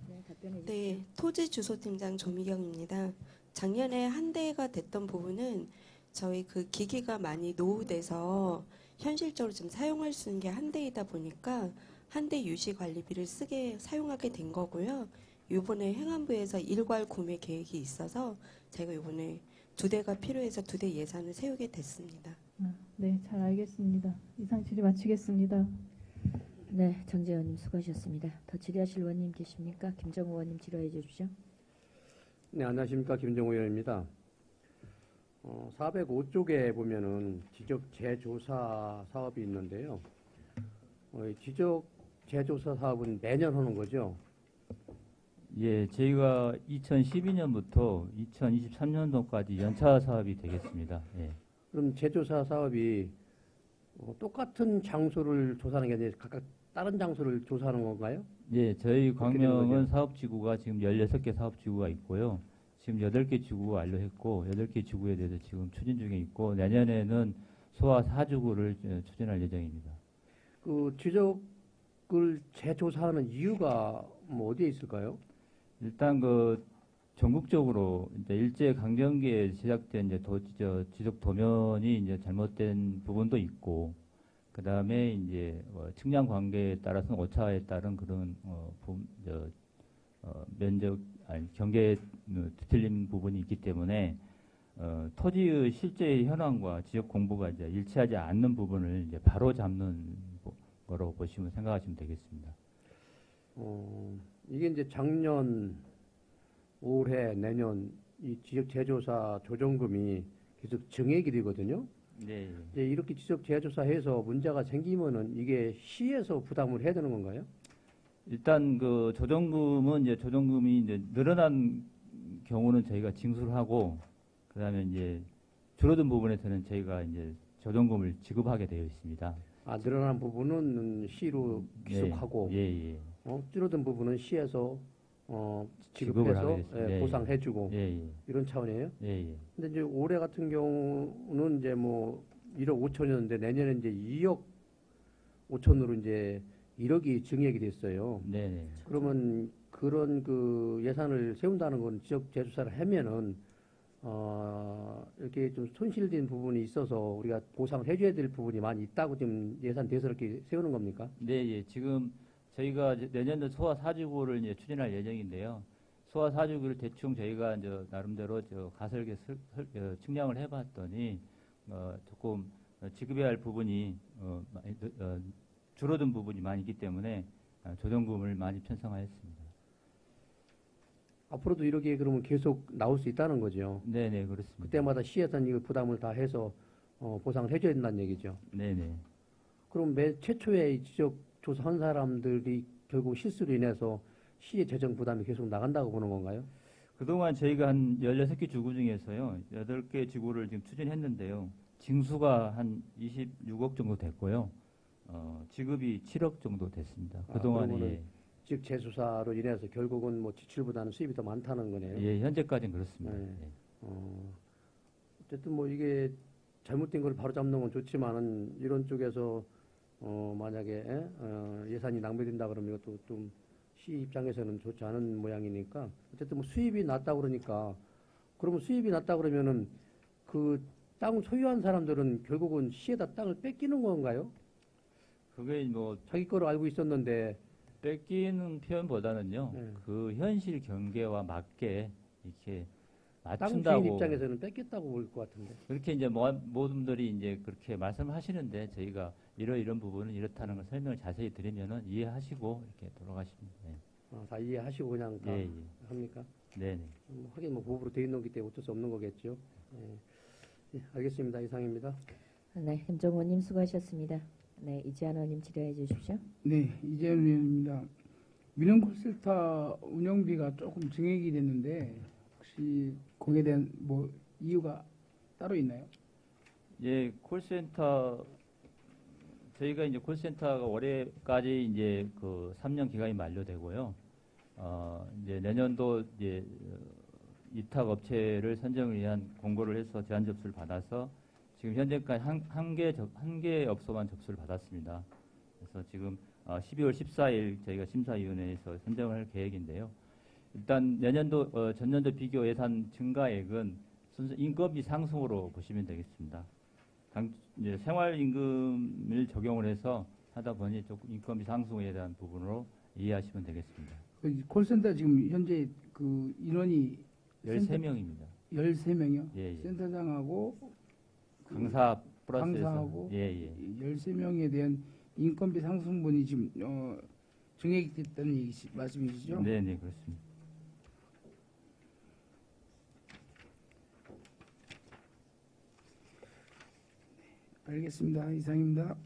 네, 답변해 주세요. 네, 토지주소팀장 조미경입니다. 작년에 한 대가 됐던 부분은 저희 그 기기가 많이 노후돼서 현실적으로 좀 사용할 수 있는 게 한 대이다 보니까 한 대 유지 관리비를 사용하게 된 거고요. 이번에 행안부에서 일괄 구매 계획이 있어서 제가 이번에 2대가 필요해서 2대 예산을 세우게 됐습니다. 네, 잘 알겠습니다. 이상 질의 마치겠습니다. 네, 정재 의원님 수고하셨습니다. 더 질의하실 의원님 계십니까? 김정우 의원님 질의해 주십시오. 네, 안녕하십니까. 김정우 의원입니다. 405쪽에 보면은 지적 재조사 사업이 있는데요. 지적 재조사 사업은 매년 하는 거죠? 예, 저희가 2012년부터 2023년도까지 연차 사업이 되겠습니다. 예. 그럼 재조사 사업이 똑같은 장소를 조사하는 게 아니라 각각 다른 장소를 조사하는 건가요? 예, 저희 그렇게 되는 광명은 거죠? 사업지구가 지금 16개 사업지구가 있고요. 지금 8개 지구 완료했고 8개 지구에 대해서 지금 추진 중에 있고 내년에는 소화 4지구를 추진할 예정입니다. 그 지적을 재조사하는 이유가 뭐 어디에 있을까요? 일단 그 전국적으로 이제 일제 강점기에 시작된 이제 지적 도면이 이제 잘못된 부분도 있고, 그 다음에 이제 측량 관계에 따라서는 오차에 따른 그런 면적 경계에 뒤틀린 부분이 있기 때문에 토지의 실제 현황과 지역 공부가 이제 일치하지 않는 부분을 이제 바로 잡는 거로 생각하시면 되겠습니다. 이게 이제 작년, 올해, 내년 이 지역 재조사 조정금이 계속 정액이 되거든요. 네. 이제 이렇게 지적 재조사해서 문제가 생기면은 이게 시에서 부담을 해야 되는 건가요? 일단 그 조정금이 이제 늘어난 경우는 저희가 징수를 하고, 그다음에 이제 줄어든 부분에서는 저희가 이제 조정금을 지급하게 되어 있습니다. 아, 늘어난 부분은 시로 기속하고, 예. 줄어든 부분은 시에서 지급을 지급해서 하게 됐습니다. 보상해주고 예. 이런 차원이에요. 예. 근데 이제 올해 같은 경우는 이제 뭐 1억 5천이었는데 내년에 이제 2억 5천으로 이제 1억이 증액이 됐어요. 네. 그러면 그런 그 예산을 세운다는 건 지역 재조사를 하면은 이렇게 좀 손실된 부분이 있어서 우리가 보상을 해줘야 될 부분이 많이 있다고 지금 예산돼서 이렇게 세우는 겁니까? 네, 예. 지금 저희가 내년도 소화 4주구를 이제 추진할 예정인데요. 소화 4주구를 대충 저희가 이제 나름대로 가설게 측량을 해봤더니 조금 지급해야 할 부분이 줄어든 부분이 많이 있기 때문에 조정금을 많이 편성하였습니다. 앞으로도 이렇게 그러면 계속 나올 수 있다는 거죠. 네네, 그렇습니다. 그때마다 시에서는 이거 부담을 다 해서 보상을 해줘야 된다는 얘기죠. 네네. 그럼 최초에 이 지적 조사한 사람들이 결국 실수로 인해서 시의 재정 부담이 계속 나간다고 보는 건가요? 그동안 저희가 한 16개 지구 중에서요, 8개 지구를 지금 추진했는데요. 징수가 한 26억 정도 됐고요. 지급이 7억 정도 됐습니다. 그동안에. 지역 재조사로 인해서 결국은 뭐 지출보다는 수입이 더 많다는 거네요. 예, 현재까지는 그렇습니다. 네. 어쨌든 뭐 이게 잘못된 걸 바로 잡는 건 좋지만은 이런 쪽에서 만약에 예산이 낭비된다 그러면 이것도 좀 시 입장에서는 좋지 않은 모양이니까 어쨌든 뭐 수입이 낮다 그러니까 그러면 수입이 낮다 그러면은 그 땅을 소유한 사람들은 결국은 시에다 땅을 뺏기는 건가요? 그게 뭐 자기 거로 알고 있었는데 뺏기는 표현보다는요. 그 현실 경계와 맞게 이렇게 맞춘다고. 땅 주인 입장에서는 뺏겼다고 보일 것 같은데. 그렇게 이제 모든 분들이 이제 그렇게 말씀하시는데 저희가 이런 부분은 이렇다는 걸 설명을 자세히 드리면은 이해하시고 이렇게 돌아가십니다. 네. 다 이해하시고 그냥 다 합니까? 네네. 하긴 뭐 법으로 돼 있는 거기 때문에 어쩔 수 없는 거겠죠. 네, 알겠습니다. 이상입니다. 네, 임정호님 수고하셨습니다. 네, 이지한 의원님 질의해 주십시오. 네, 이재현 의원입니다. 민원 콜센터 운영비가 조금 증액이 됐는데 혹시 거기에 대한 뭐 이유가 따로 있나요? 예, 콜센터 저희가 이제 콜센터가 올해까지 이제 그 3년 기간이 만료되고요. 이제 내년도 이제 위탁 업체를 선정을 위한 공고를 해서 제안 접수를 받아서 지금 현재까지 한 개 업소만 접수를 받았습니다. 그래서 지금 12월 14일 저희가 심사위원회에서 선정을 할 계획인데요. 일단 내년도 전년도 비교 예산 증가액은 순수 인건비 상승으로 보시면 되겠습니다. 이제 생활임금을 적용을 해서 하다 보니 조금 인건비 상승에 대한 부분으로 이해하시면 되겠습니다. 콜센터 지금 현재 그 인원이 13명입니다. 13명이요? 예. 센터장하고 강사 플러스해서 강사하고 13명에 대한 인건비 상승분이 지금 증액이 됐다는 말씀이시죠? 네, 그렇습니다. 알겠습니다. 이상입니다.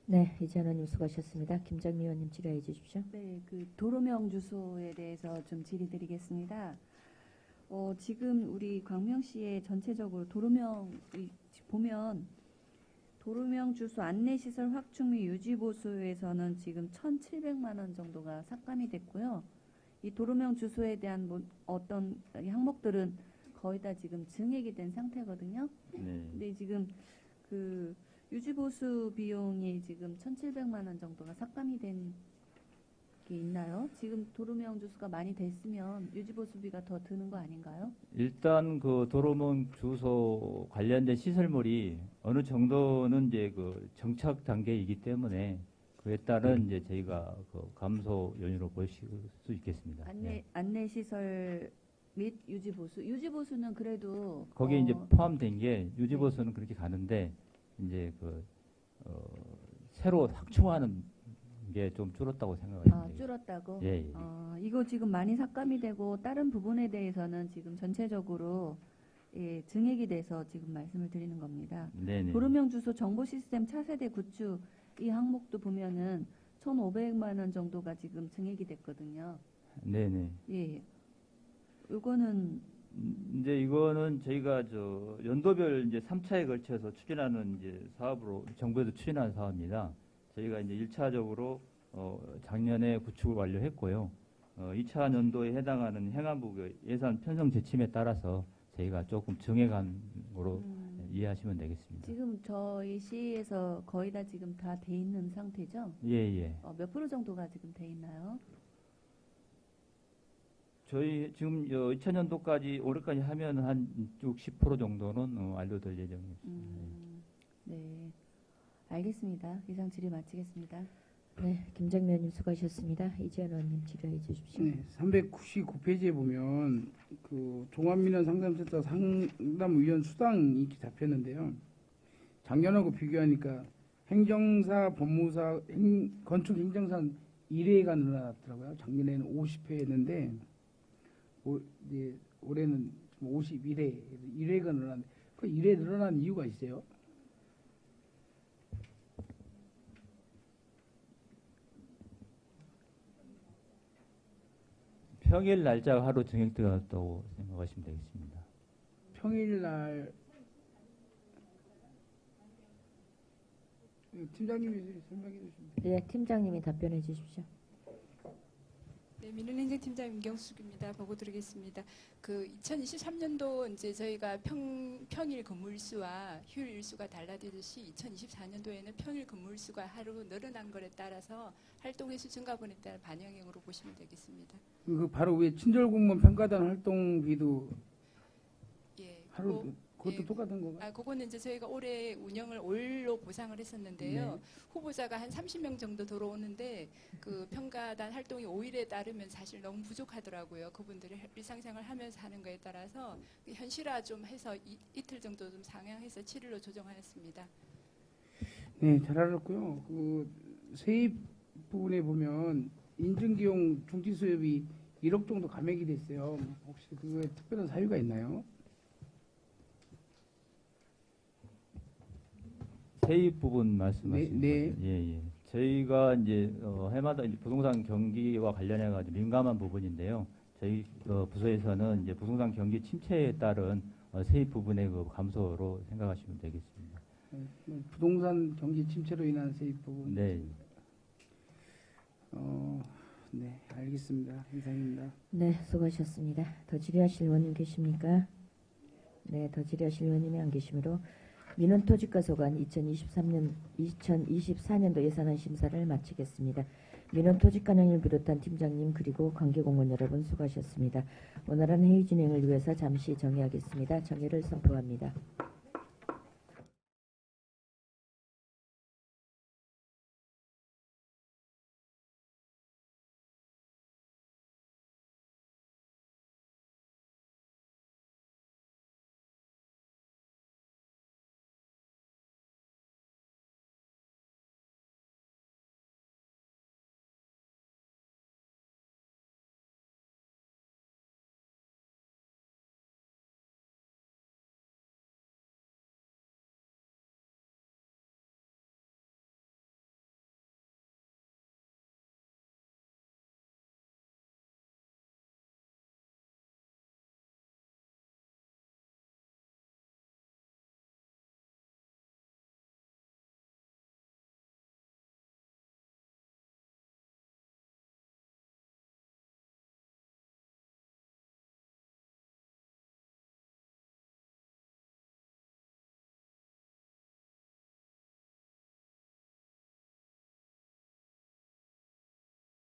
네, 이지한 의원님 수고하셨습니다. 김정미 의원님 질의해 주십시오. 네, 그 도로명 주소에 대해서 좀 질의드리겠습니다. 지금 우리 광명시에 전체적으로 도로명 보면 도로명 주소 안내시설 확충 및 유지 보수에서는 지금 1,700만 원 정도가 삭감이 됐고요. 이 도로명 주소에 대한 어떤 항목들은 거의 다 지금 증액이 된 상태거든요. 네. 근데 지금 그 유지 보수 비용이 지금 1,700만 원 정도가 삭감이 된 게 있나요? 지금 도로명 주소가 많이 됐으면 유지 보수비가 더 드는 거 아닌가요? 일단 그 도로명 주소 관련된 시설물이 어느 정도는 이제 그 정착 단계이기 때문에 그에 따른 이제 저희가 그 감소 요인으로 보실 수 있겠습니다. 안내 시설 및 유지보수. 유지보수는 그래도 거기에 이제 포함된 게 유지보수는 그렇게 가는데 이제 새로 확충하는 게 좀 줄었다고 생각합니다. 줄었다고? 예, 예. 이거 지금 많이 삭감이 되고 다른 부분에 대해서는 지금 전체적으로 예, 증액이 돼서 지금 말씀을 드리는 겁니다. 네네. 도로명 주소 정보 시스템 차세대 구축 이 항목도 보면은 1,500만 원 정도가 지금 증액이 됐거든요. 네네. 예. 요거는 이제 이거는 저희가 연도별 이제 3차에 걸쳐서 추진하는 이제 사업으로 정부에서 추진하는 사업입니다. 저희가 이제 1차적으로 작년에 구축을 완료했고요. 2차 연도에 해당하는 행안부 예산 편성 지침에 따라서 저희가 조금 증액안으로 이해하시면 되겠습니다. 지금 저희 시에서 거의 다 지금 다 돼 있는 상태죠? 예. 몇 프로 정도가 지금 돼 있나요? 저희 지금 2000년도까지 올해까지 하면 한 60% 정도는 완료될 예정입니다. 네, 알겠습니다. 이상 질의 마치겠습니다. 네, 김정미 의원님 수고하셨습니다. 이재현 의원님 질의해 주십시오. 네, 399페이지에 보면 그 종합민원 상담센터 상담위원 수당이 이렇게 잡혔는데요. 작년하고 비교하니까 행정사, 법무사, 건축행정사 1회가 늘어났더라고요. 작년에는 50회였는데 이제 올해는 51회, 1회가 늘어났는데 그 1회 늘어난 이유가 있어요? 평일 날짜가 하루 증액되었다고 생각하시면 되겠습니다. 평일날 팀장님이 설명해 주시면 돼요. 네, 팀장님이 답변해 주십시오. 네, 민원행정팀장 임경숙입니다. 보고 드리겠습니다. 그 2023년도 이제 저희가 평일 근무일수와 휴일 일수가 달라지듯이 2024년도에는 평일 근무일수가 하루 늘어난 것에 따라서 활동횟수 증가분에 따른 반영형으로 보시면 되겠습니다. 그 바로 위에 친절공무원 평가단 활동비도 예, 하루 그것도 예, 똑같은 건가요? 그거는 이제 저희가 올해 운영을 올로 보상을 했었는데요. 네. 후보자가 한 30명 정도 들어오는데 그 평가단 활동이 5일에 따르면 사실 너무 부족하더라고요. 그분들이 일상생활 하면서 하는 거에 따라서 현실화 좀 해서 이틀 정도 좀 상향해서 7일로 조정하였습니다. 네, 잘 알았고요. 그 세입 부분에 보면 인증기용 중지수협이 1억 정도 감액이 됐어요. 혹시 그거에 특별한 사유가 있나요? 세입 부분 말씀하시는 네. 거죠? 예. 저희가 이제 해마다 이제 부동산 경기와 관련해 가지고 민감한 부분인데요. 저희 부서에서는 이제 부동산 경기 침체에 따른 세입 부분의 그 감소로 생각하시면 되겠습니다. 부동산 경기 침체로 인한 세입 부분. 네. 네, 알겠습니다. 이상입니다. 네, 수고하셨습니다. 더 질의하실 의원님 계십니까? 네, 더 질의하실 의원님이 안 계시므로 민원토지가소관 2024년도 예산안 심사를 마치겠습니다. 민원토지관장을 비롯한 팀장님 그리고 관계공무원 여러분 수고하셨습니다. 원활한 회의 진행을 위해서 잠시 정회하겠습니다. 정회를 선포합니다.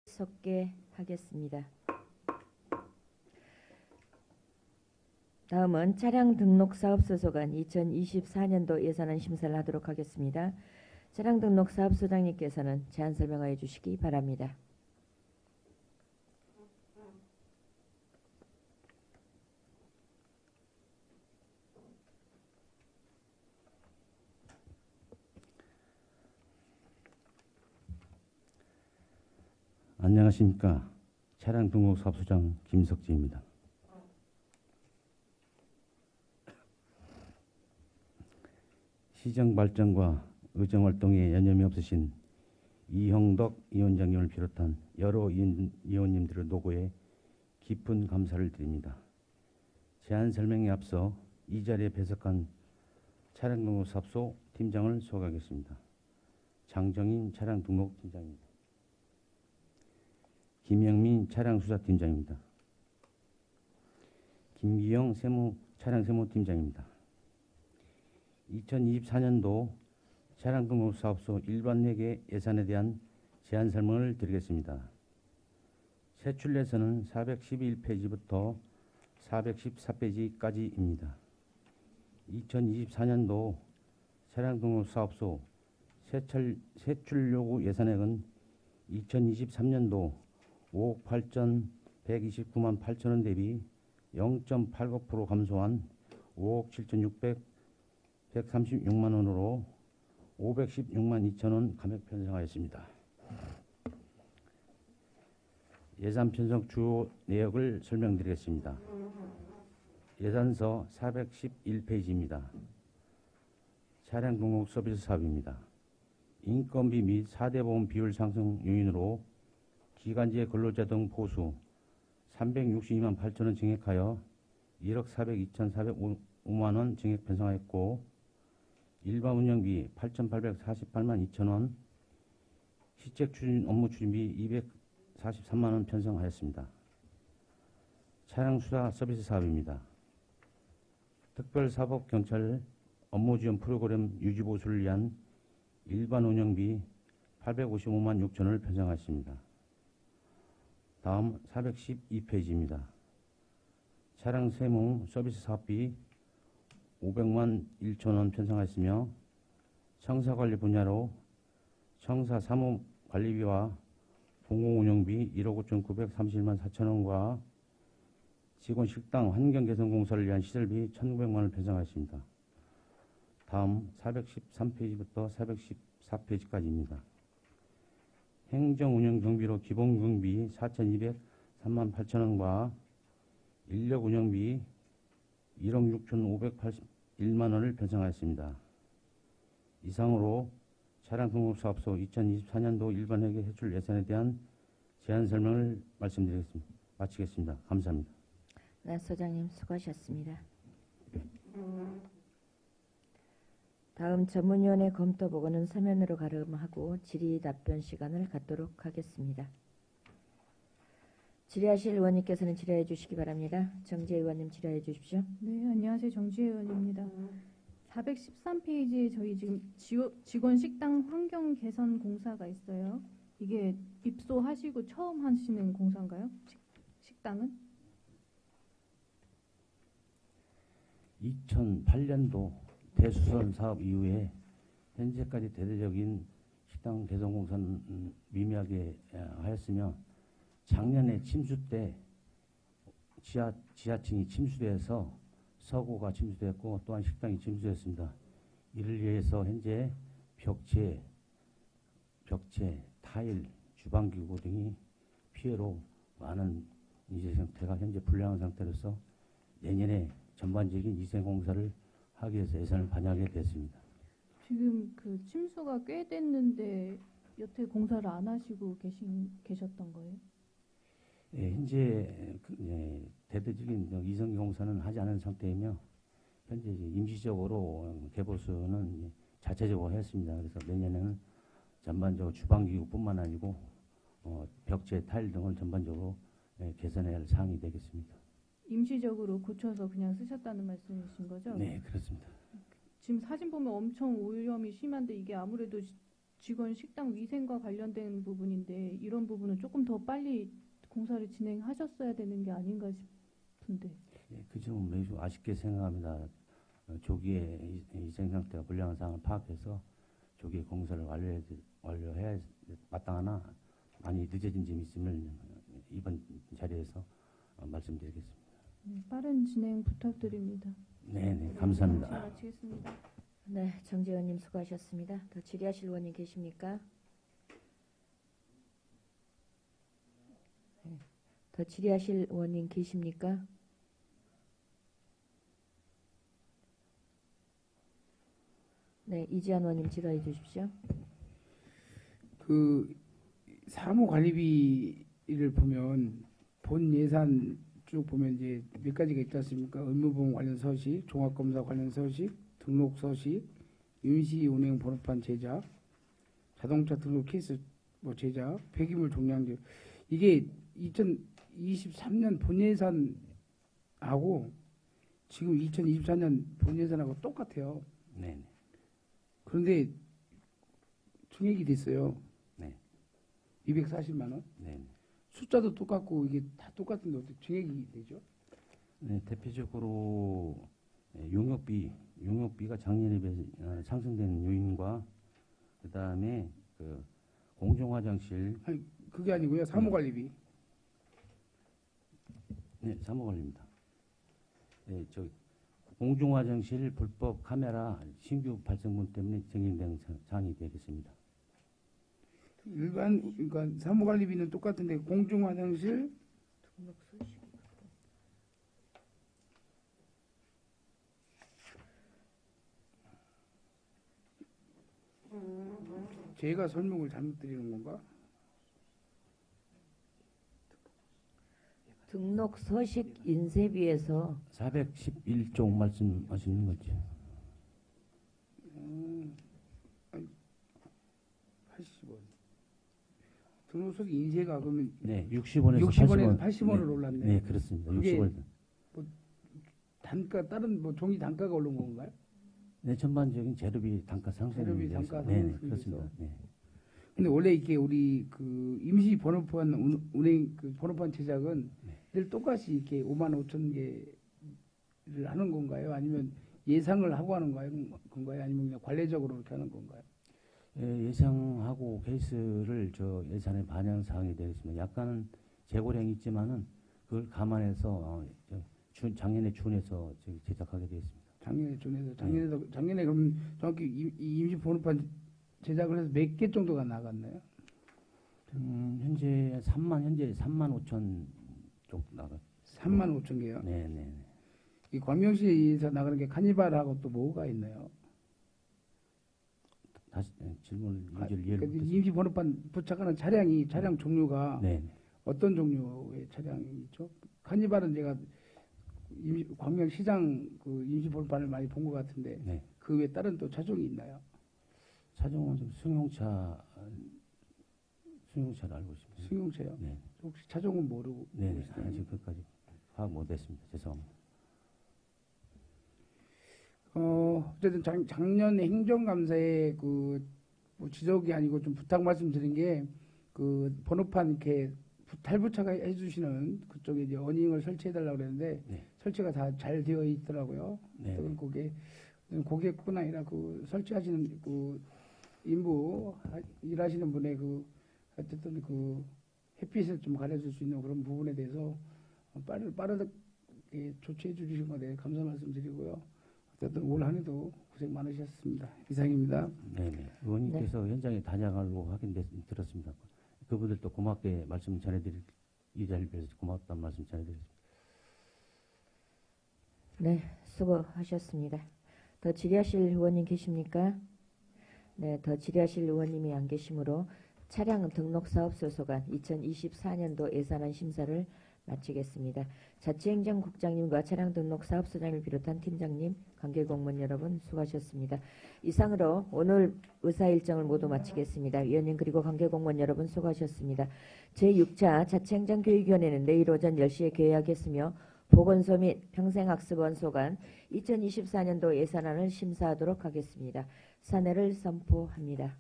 속게 하겠습니다. 다음은 차량 등록 사업 소소관 2024년도 예산안 심사를 하도록 하겠습니다. 차량 등록 사업 소장님께서는 제안 설명하여 주시기 바랍니다. 안녕하십니까. 차량등록사업소장 김석지입니다. 시정 발전과 의정 활동에 여념이 없으신 이형덕 위원장님을 비롯한 여러 위원님들의 노고에 깊은 감사를 드립니다. 제안 설명에 앞서 이 자리에 배석한 차량등록사업소 팀장을 소개하겠습니다. 장정인 차량등록팀장입니다. 김영민 차량수사팀장입니다. 김기영 차량세무팀장입니다. 2024년도 차량등록사업소 일반회계 예산에 대한 제안 설명을 드리겠습니다. 세출례서는 411페이지부터 414페이지까지입니다. 2024년도 차량등록사업소 세출요구 예산액은 2023년도 5억 8,129만 8천원 대비 0.89% 감소한 5억 7,136만 원으로 516만 2천원 감액 편성하였습니다. 예산 편성 주요 내역을 설명드리겠습니다. 예산서 411페이지입니다. 차량 등록 서비스 사업입니다. 인건비 및 4대 보험 비율 상승 요인으로 기간제 근로자 등 보수 362만 8천원 증액하여 1억 402,405만 원 증액 편성하였고, 일반 운영비 8,848만 2천원, 시책 추진 업무 추진비 243만 원 편성하였습니다. 차량 수사 서비스 사업입니다. 특별사법경찰 업무 지원 프로그램 유지 보수를 위한 일반 운영비 855만 6천원을 편성하였습니다. 다음 412페이지입니다. 차량 세무 서비스 사업비 500만 1천원 편성하였으며, 청사관리 분야로 청사 사무 관리비와 공공운영비 1억 5,931만 4천원과 직원 식당 환경 개선 공사를 위한 시설비 1,900만 원을 편성하였습니다. 다음 413페이지부터 414페이지까지입니다. 행정운영 경비로 기본 경비 4,203만 8천원과 인력 운영비 1억 6,581만 원을 편성하였습니다. 이상으로 차량등록사업소 2024년도 일반회계 세출 예산에 대한 제안 설명을 마치겠습니다. 감사합니다. 네, 소장님 수고하셨습니다. 다음 전문위원회 검토 보고는 서면으로 가름하고 질의 답변 시간을 갖도록 하겠습니다. 질의하실 의원님께서는 질의해 주시기 바랍니다. 정재 의원님 질의해 주십시오. 네, 안녕하세요. 정지혜 의원입니다. 413페이지에 저희 지금 직원 식당 환경 개선 공사가 있어요. 이게 입소하시고 처음 하시는 공사인가요? 식당은? 2008년도 대수선 사업 이후에 현재까지 대대적인 식당 개선 공사는 미미하게 하였으며, 작년에 침수 때 지하층이 침수돼서 서고가 침수됐고 또한 식당이 침수됐습니다. 이를 위해서 현재 벽체, 타일, 주방기구 등이 피해로 많은 인재 상태가 현재 불량한 상태로서 내년에 전반적인 위생공사를 하기 위해서 예산을 반영하게 됐습니다. 지금 그 침수가 꽤 됐는데 여태 공사를 안 하시고 계셨던 거예요? 예, 현재 대대적인 위생 공사는 하지 않은 상태이며, 현재 임시적으로 개보수는 자체적으로 했습니다. 그래서 내년에는 전반적으로 주방기구뿐만 아니고 벽체, 타일 등을 전반적으로 개선해야 할 사항이 되겠습니다. 임시적으로 고쳐서 그냥 쓰셨다는 말씀이신 거죠? 네, 그렇습니다. 지금 사진 보면 엄청 오염이 심한데 이게 아무래도 직원 식당 위생과 관련된 부분인데 이런 부분은 조금 더 빨리 공사를 진행하셨어야 되는 게 아닌가 싶은데. 예, 그 점은 매우 아쉽게 생각합니다. 조기에 위생 상태가 불량한 상황을 파악해서 조기에 공사를 완료해야 마땅하나 많이 늦어진 점이 있음을 이번 자리에서 말씀드리겠습니다. 빠른 진행 부탁드립니다. 네, 감사합니다. 잘 마치겠습니다. 네, 정재 의원님 수고하셨습니다. 더 질의하실 의원님 계십니까? 더 질의하실 의원님 계십니까? 네, 이지한 의원님 질의해 주십시오. 그 사무관리비를 보면 본 예산 쭉 보면 이제 몇 가지가 있지 않습니까? 의무보험 관련 서식, 종합검사 관련 서식, 등록 서식, 임시 운행 번호판 제작, 자동차 등록 케이스 뭐 제작, 폐기물 종량제. 이게 2023년 본 예산하고 지금 2024년 본 예산하고 똑같아요. 네. 그런데 증액이 됐어요. 네. 240만 원. 네. 숫자도 똑같고 이게 다 똑같은데 어떻게 증액이 되죠? 네, 대표적으로 용역비가 작년에 비해 상승된 요인과 그다음에 그 공중화장실. 아니 그게 아니고요. 사무관리비. 네, 사무관리입니다. 네, 저 공중화장실 불법 카메라 신규 발생분 때문에 증액된 사항이 되겠습니다. 그러니까 사무관리비는 똑같은데 공중화장실 제가 설명을 잘못 드리는 건가? 등록 서식 인쇄비에서 411조 말씀하시는 거죠. 80원. 등록서식 인쇄가 그러면 네, 60원에서 60원에서 80원. 80원을 올랐네. 네, 그렇습니다. 그게 60원. 뭐 단가 다른 뭐 종이 단가가 오른 건가요? 네, 전반적인 재료비 단가 상승. 재료비 단가 네, 상승이 그렇습니다. 있어. 네. 근데 원래 이게 우리 그 임시 번호판 운행 그 번호판 제작은 늘 똑같이 이렇게 5만 5천 개를 하는 건가요? 아니면 예상을 하고 하는 건가요? 아니면 그냥 관례적으로 이렇게 하는 건가요? 예, 예상하고 케이스를 저 예산에 반영 사항이 되겠습니다. 약간은 재고량이 있지만은 그걸 감안해서 작년에 준해서 제작하게 되었습니다. 작년에 준해서 작년에 그럼 정확히 이 임시 번호판 제작을 해서 몇 개 정도가 나갔나요? 현재 3만 5천 정도 나갔. 3만 5천 개요? 네. 이 광명시에서 나가는 게 카니발하고 또 뭐가 있나요? 다시 질문 문제를 이해를 그러니까 못했습니다. 임시 번호판 부착하는 차량 종류가 네. 어떤 종류의 차량이 있죠? 카니발은 제가 광명시장 그 임시 번호판을 많이 본 것 같은데 네. 그 외에 다른 또 차종이 있나요? 차종은 좀 승용차를 알고 있습니다. 승용차요? 네. 혹시 차종은 모르고 네, 계시나요? 아직 끝까지 파악 못했습니다. 죄송합니다. 어쨌든 작년 행정감사에 뭐 지적이 아니고 좀 부탁 말씀드린 게 그 번호판 이렇게 탈부착해 주시는 그쪽에 이제 어닝을 설치해 달라고 그랬는데 네. 설치가 다 잘 되어 있더라고요. 네. 고객뿐 아니라 그 설치하시는 그 인부 일하시는 분의 그 어쨌든 그 햇빛을 좀 가려줄 수 있는 그런 부분에 대해서 빠르게 조치해 주신 것에 대해 감사 말씀드리고요. 어쨌든 올 한 해도 고생 많으셨습니다. 이상입니다. 네. 의원님께서 현장에 다녀가려고 하긴 들었습니다. 그분들도 고맙게 말씀 전해드릴 이 자리를 빌어서 고맙다는 말씀 전해드리겠습니다. 네, 수고하셨습니다. 더 질의하실 의원님 계십니까? 네, 더 질의하실 의원님이 안 계시므로 차량 등록사업소소관 2024년도 예산안 심사를 마치겠습니다. 자치행정국장님과 차량 등록 사업소장을 비롯한 팀장님, 관계공무원 여러분 수고하셨습니다. 이상으로 오늘 의사 일정을 모두 마치겠습니다. 위원님 그리고 관계공무원 여러분 수고하셨습니다. 제6차 자치행정교육위원회는 내일 오전 10시에 개회하겠으며 보건소 및 평생학습원소 간 2024년도 예산안을 심사하도록 하겠습니다. 사내를 선포합니다.